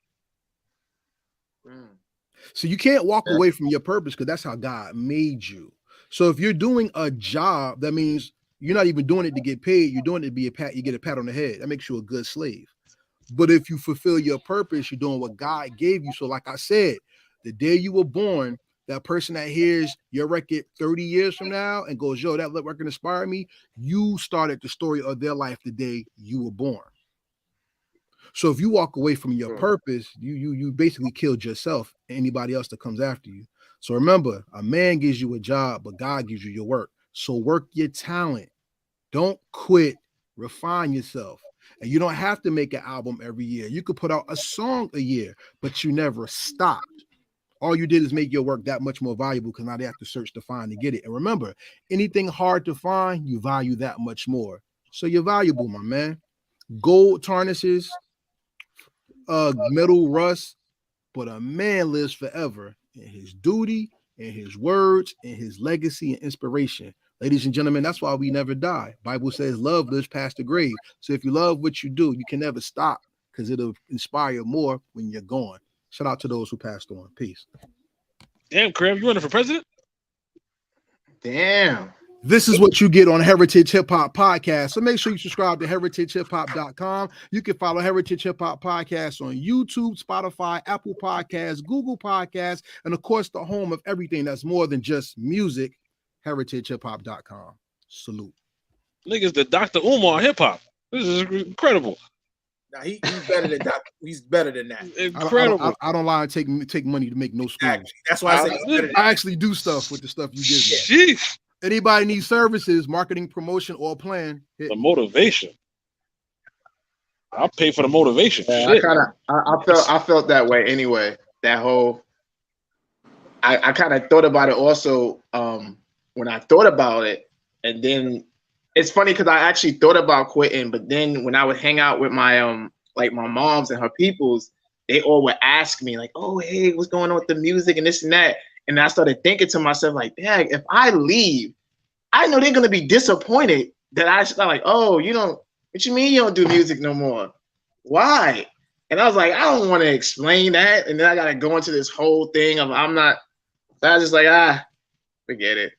So you can't walk away from your purpose because that's how God made you. So if you're doing a job, that means you're not even doing it to get paid. You're doing it to be a pat. You get a pat on the head. That makes you a good slave. But if you fulfill your purpose, you're doing what God gave you. So like I said, the day you were born, that person that hears your record 30 years from now and goes, yo, that record inspired me, you started the story of their life the day you were born. So if you walk away from your purpose, you basically killed yourself and anybody else that comes after you. So remember, a man gives you a job, but God gives you your work. So work your talent. Don't quit. Refine yourself. And you don't have to make an album every year. You could put out a song a year, but you never stopped. All you did is make your work that much more valuable because now they have to search to find to get it. And remember, anything hard to find, you value that much more. So you're valuable, my man. Gold tarnishes, metal rust, but a man lives forever in his duty, in his words, in his legacy and inspiration. Ladies and gentlemen, that's why we never die. Bible says love lives past the grave. So if you love what you do, you can never stop because it'll inspire more when you're gone. Shout out to those who passed on. Peace. Damn, Karev, you running for president? Damn. This is what you get on Heritage Hip Hop Podcast. So make sure you subscribe to heritagehiphop.com. You can follow Heritage Hip Hop Podcast on YouTube, Spotify, Apple Podcasts, Google Podcasts, and of course, the home of everything that's more than just music, heritagehiphop.com. Salute. Niggas, the Dr. Umar hip hop. This is incredible. Now he's better than that. He's better than that. Incredible. I don't lie and take money to make no schools. Exactly. That's why I say I actually do stuff with the stuff you give me. Anybody needs services, marketing, promotion, or plan? The motivation. I'll pay for the motivation. Yeah, I felt that way anyway. That whole I kind of thought about it also when I thought about it, and then it's funny because I actually thought about quitting, but then when I would hang out with my like my mom's and her peoples, they all would ask me like, "Oh, hey, what's going on with the music and this and that?" And I started thinking to myself like, "Dang, if I leave, I know they're gonna be disappointed that I like, oh, you don't. What you mean you don't do music no more? Why?" And I was like, I don't want to explain that, and then I gotta go into this whole thing of I'm not. So I was just like, forget it.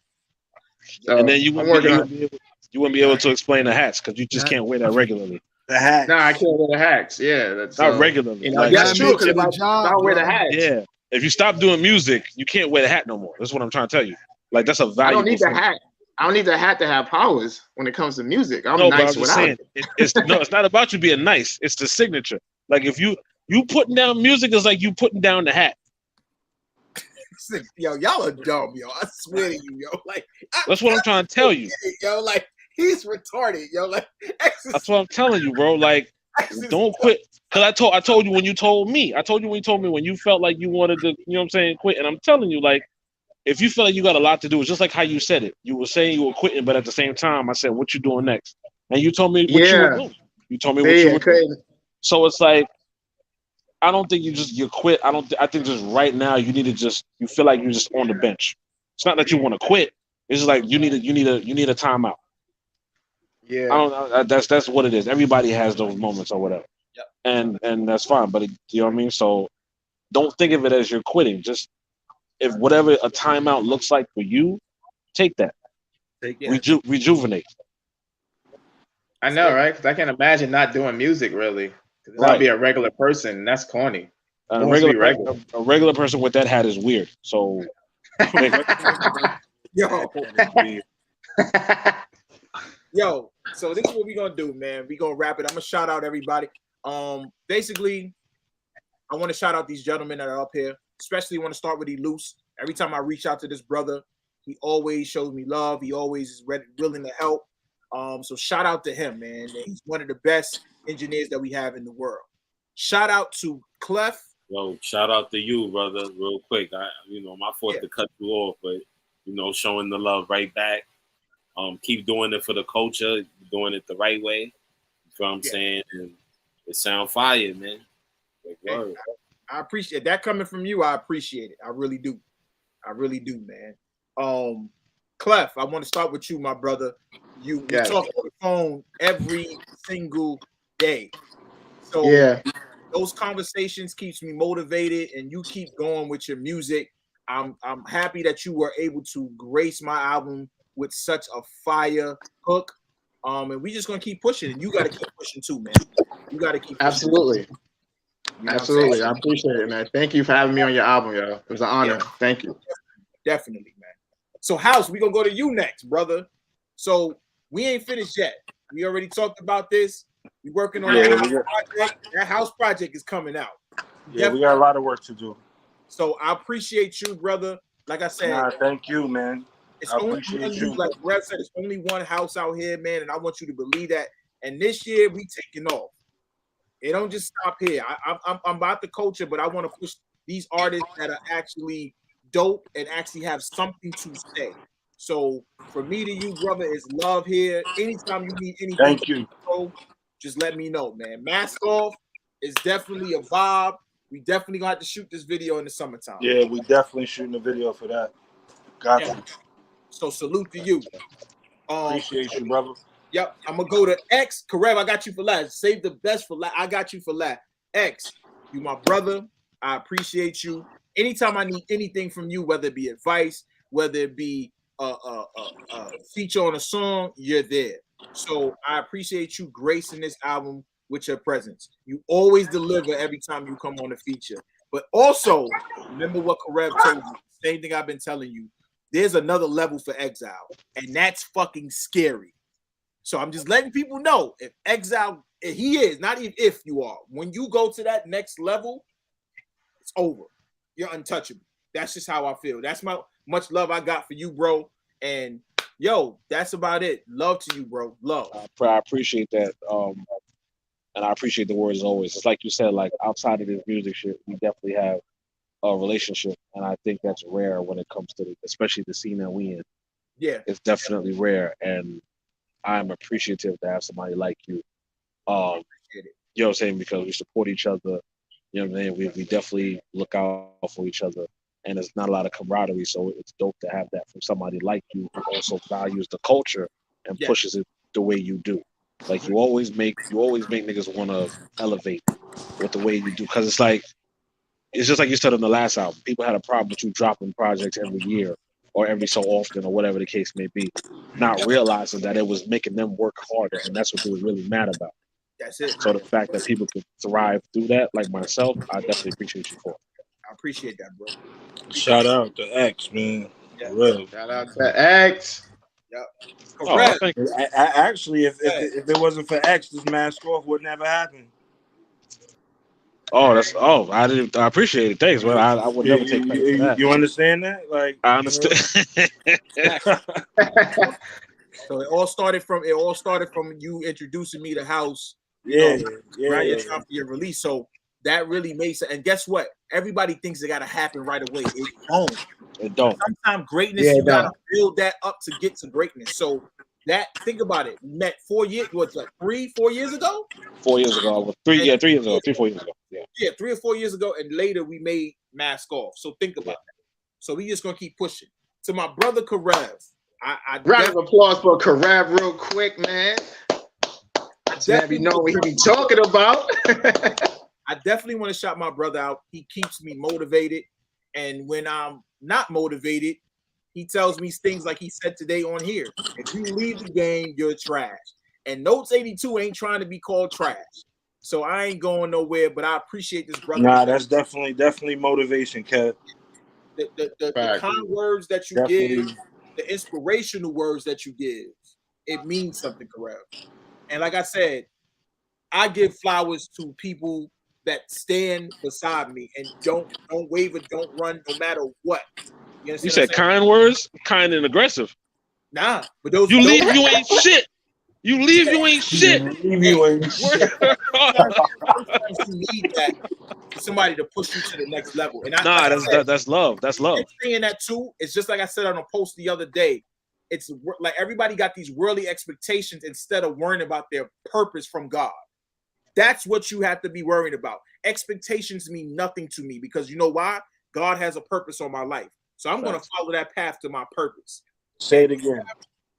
So and then you wouldn't be able to explain the hats because you just can't wear that regularly. The hats. No, I can't wear the hats. Yeah, that's not regularly. You know, like, that's true because if I wear the hats. Yeah, if you stop doing music, you can't wear the hat no more. That's what I'm trying to tell you. Like that's a value. I don't need the hat. I don't need the hat to have powers when it comes to music. I'm No, but nice I'm just without saying it. it's not about you being nice. It's the signature. Like if you putting down music is like you putting down the hat. Yo, y'all are dumb, yo. I swear to you, yo. Like That's what I'm trying to tell you. Yo, like he's retarded, yo. Like that's what I'm telling you, bro. Like don't quit. Cause I told you when you told me. I told you when you told me when you felt like you wanted to, you know what I'm saying, quit. And I'm telling you, like, if you feel like you got a lot to do, it's just like how you said it. You were saying you were quitting, but at the same time, I said, "What you doing next?" And you told me what you were doing. You told me what you were doing. So it's like, I don't think you quit. I think just right now you feel like you're just on the bench. It's not that you want to quit. It's just like you need a timeout. Yeah. I don't. That's what it is. Everybody has those moments or whatever. Yep. And that's fine. But you know what I mean. So don't think of it as you're quitting. Just if whatever a timeout looks like for you, take that. Rejuvenate. I know, right? Because I can't imagine not doing music really. Because Right. I'll be a regular person. That's corny. And Who wants to be regular? a regular person with that hat is weird. So Yo, so this is what we're gonna do, man. We're gonna wrap it. I'm gonna shout out everybody. Basically, I want to shout out these gentlemen that are up here. Especially want to start with Eluse. Every time I reach out to this brother, he always shows me love. He always is willing to help. So shout out to him, man. He's one of the best engineers that we have in the world. Shout out to Clef. Yo, shout out to you, brother. Real quick, my fault to cut you off, but showing the love right back. Keep doing it for the culture, doing it the right way. You know what I'm saying? And it sound fire, man. Like, I appreciate that coming from you. I appreciate it. I really do. I really do, man. Clef, I want to start with you, my brother. You talk on the phone every single day. So those conversations keeps me motivated, and you keep going with your music. I'm happy that you were able to grace my album with such a fire hook. And we just gonna keep pushing, and you gotta keep pushing too, man. You gotta keep pushing. Absolutely. You know Absolutely. I appreciate it, man. Thank you for having me on your album, yo. It was an honor. Yeah. Thank you. Definitely, man. So House, we gonna go to you next, brother. So we ain't finished yet. We already talked about this. We working on that house project. That house project is coming out. Yeah, we got a lot of work to do. So I appreciate you, brother. Like I said, thank you, man. It's only one, like Rev said, it's only one house out here, man, and I want you to believe that. And this year we taking off. It don't just stop here. I'm about the culture, but I want to push these artists that are actually dope and actually have something to say. So for me to you, brother, is love here. Anytime you need anything, thank you. Just let me know, man. Mask Off is definitely a vibe. We definitely gonna have to shoot this video in the summertime. Yeah, we definitely shooting a video for that. Got you. So salute to you. Appreciate you, brother. Yep, I'm gonna go to X. Karev, I got you for last. Save the best for last. I got you for last. X, you my brother. I appreciate you. Anytime I need anything from you, whether it be advice, whether it be a feature on a song, you're there. So I appreciate you gracing this album with your presence. You always deliver every time you come on a feature. But also, remember what Karev told you. Same thing I've been telling you. There's another level for Exile, and that's fucking scary. So I'm just letting people know if Exile, if he is, not even if you are, when you go to that next level, it's over. You're untouchable. That's just how I feel. That's much love I got for you, bro. And yo, that's about it. Love to you, bro. Love. I appreciate that. And I appreciate the words always. It's like you said, like outside of this music shit, we definitely have a relationship, and I think that's rare when it comes to especially the scene that we in. Yeah, it's definitely rare, and I'm appreciative to have somebody like you. You know what I'm saying? Because we support each other. You know what I'm saying? We definitely look out for each other, and there's not a lot of camaraderie, so it's dope to have that from somebody like you who also values the culture and pushes it the way you do. Like you always make niggas want to elevate with the way you do, because it's just like you said on the last album. People had a problem with you dropping projects every year or every so often or whatever the case may be, not realizing that it was making them work harder, and that's what they were really mad about. That's it. So the fact that people could thrive through that, like myself, I definitely appreciate you for it. I appreciate that, bro. Shout out to X, man. Yeah. Real. Shout out to X. Yep. Oh, Correct. thank you. Actually, if it wasn't for X, this mask off would never happen. Oh, I appreciate it. Thanks, but I would never take credit for that. You understand that? Like, I understand. So it all started from you introducing me to house. Yeah. Around your time for your release. So that really makes it. And guess what? Everybody thinks it got to happen right away. It don't. It don't. Sometimes greatness, you got to build that up to get to greatness. So think about it. We met 4 years. What's like 3-4 years ago? 4 years ago. 3 years ago. 3-4 years ago. Yeah, 3 or 4 years ago, and later we made Mask Off. So think about that. So we just gonna keep pushing. To my brother Karev, I round of applause for Karev real quick, man. Let me know what he be talking about. I definitely want to shout my brother out. He keeps me motivated, and when I'm not motivated, he tells me things like he said today on here. If you leave the game, you're trash. And Notes82 ain't trying to be called trash. So I ain't going nowhere, but I appreciate this brother. Nah, that's definitely motivation, Kev. The kind words that you give, the inspirational words that you give, it means something, Karev. And like I said, I give flowers to people that stand beside me and don't waver, don't run, no matter what. You said kind words, kind and aggressive. Nah, but those you leave, you ain't shit. You leave, you ain't shit. You ain't shit. You need that for somebody to push you to the next level. And that's love. That's love. Saying that too, it's just like I said on a post the other day. It's like everybody got these worldly expectations instead of worrying about their purpose from God. That's what you have to be worried about. Expectations mean nothing to me because you know why? God has a purpose on my life. So I'm going to follow that path to my purpose. Say it again.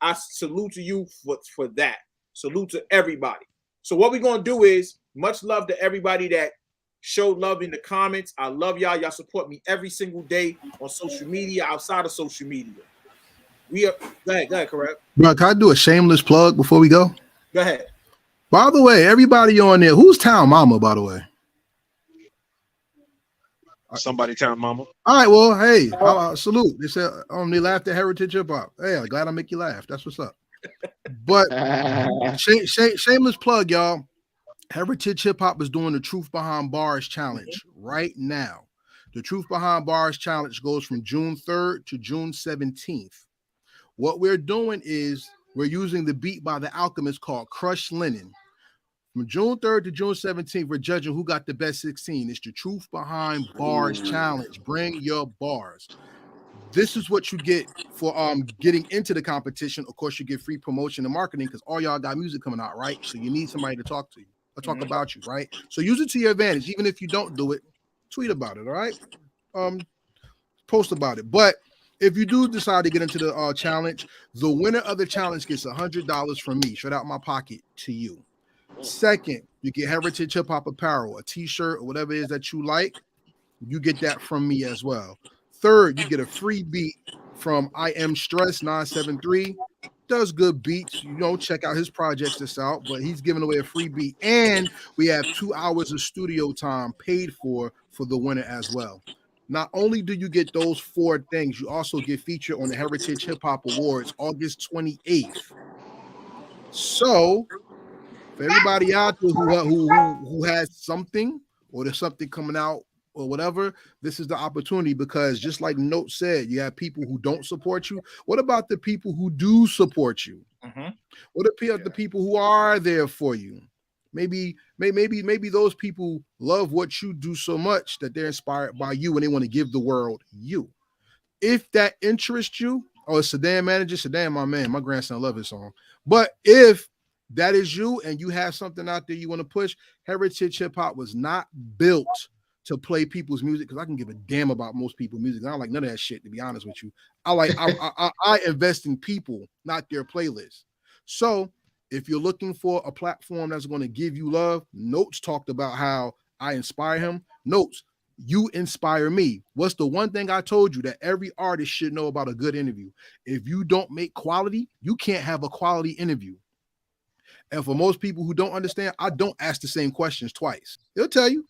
I salute to you for that. Salute to everybody. So what we're going to do is much love to everybody that showed love in the comments. I love y'all. Y'all support me every single day on social media, outside of social media. Go ahead, correct. Bro, can I do a shameless plug before we go? Go ahead. By the way, everybody on there, who's Town Mama, by the way? Somebody Town Mama. All right, well, hey, salute. They said they laughed at Heritage Hip Hop. Hey, I'm glad I make you laugh. That's what's up. But shameless plug, y'all. Heritage Hip Hop is doing the Truth Behind Bars Challenge right now. The Truth Behind Bars Challenge goes from June 3rd to June 17th. What we're doing is we're using the beat by The Alchemist called Crush Linen. From June 3rd to June 17th, we're judging who got the best 16. It's the Truth Behind Bars Challenge. Bring your bars. This is what you get for getting into the competition. Of course, you get free promotion and marketing because all y'all got music coming out, right? So you need somebody to talk to you or talk about you, right? So use it to your advantage. Even if you don't do it, tweet about it, all right? Post about it. But if you do decide to get into the challenge, the winner of the challenge gets $100 from me, straight out my pocket to you. Second, you get Heritage Hip Hop apparel, a t-shirt or whatever it is that you like. You get that from me as well. Third, you get a free beat from I Am Stress 973. Does good beats. You know, check out his projects that's out, but he's giving away a free beat. And we have 2 hours of studio time paid for the winner as well. Not only do you get those 4 things, you also get featured on the Heritage Hip Hop Awards August 28th. So for everybody out there who has something or there's something coming out or whatever, this is the opportunity because just like Note said, you have people who don't support you. What about the people who do support you? What about the people who are there for you? Maybe those people love what you do so much that they're inspired by you and they want to give the world you. If that interests you, Sedan Manager, Sedan, my man, my grandson love his song. But if that is you and you have something out there you want to push, Heritage Hip Hop was not built to play people's music because I can give a damn about most people's music. I don't like none of that shit, to be honest with you. I invest in people, not their playlists. So if you're looking for a platform that's going to give you love, Notes talked about how I inspire him. Notes, you inspire me. What's the one thing I told you that every artist should know about a good interview? If you don't make quality, you can't have a quality interview. And for most people who don't understand, I don't ask the same questions twice. They'll tell you.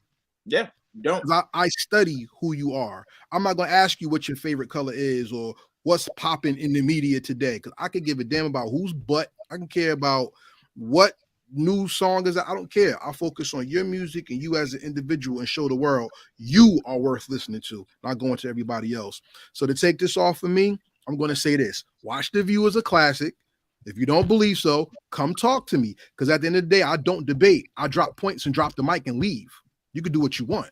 Yeah, you don't. I study who you are. I'm not going to ask you what your favorite color is or what's popping in the media today. Because I could give a damn about whose butt. I can care about what new song is. I don't care. I focus on your music and you as an individual and show the world you are worth listening to, not going to everybody else. So to take this off of me, I'm going to say this. Watch The View as a classic. If you don't believe so, come talk to me. Because at the end of the day, I don't debate. I drop points and drop the mic and leave. You can do what you want.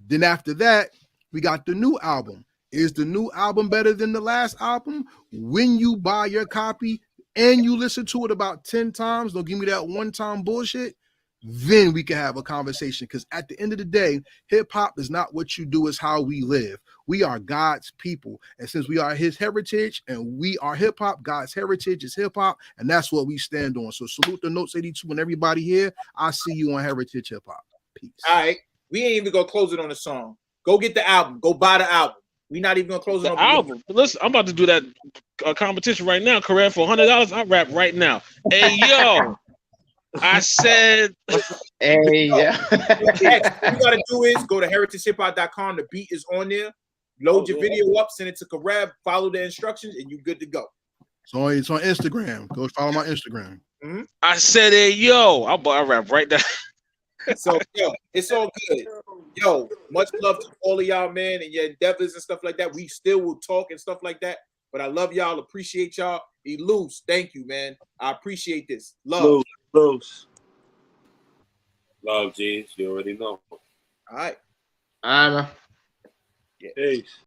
Then after that, we got the new album. Is the new album better than the last album? When you buy your copy and you listen to it about 10 times, don't give me that one-time bullshit, then we can have a conversation. Because at the end of the day, hip-hop is not what you do, it's how we live. We are God's people. And since we are his heritage and we are hip-hop, God's heritage is hip-hop, and that's what we stand on. So salute the Notes82 and everybody here. I see you on Heritage Hip-Hop. Peace. All right. We ain't even going to close it on the song. Go get the album. Go buy the album. We're not even going to close it on the album. Listen, I'm about to do that competition right now, Koran, for $100. I rap right now. Hey, yo. I said, hey, yeah. What you gotta do is go to heritagehiphop.com. The beat is on there. Load your video up, send it to Karab, follow the instructions, and you're good to go. So it's on Instagram. Go follow my Instagram. Mm-hmm. I said, hey, yo, I rap right now. So, yo, it's all good. Yo, much love to all of y'all, man, and your endeavors and stuff like that. We still will talk and stuff like that. But I love y'all, appreciate y'all. Be loose. Thank you, man. I appreciate this. Love. Loose. Love, G. You already know. All right. I'm Yeah. Peace.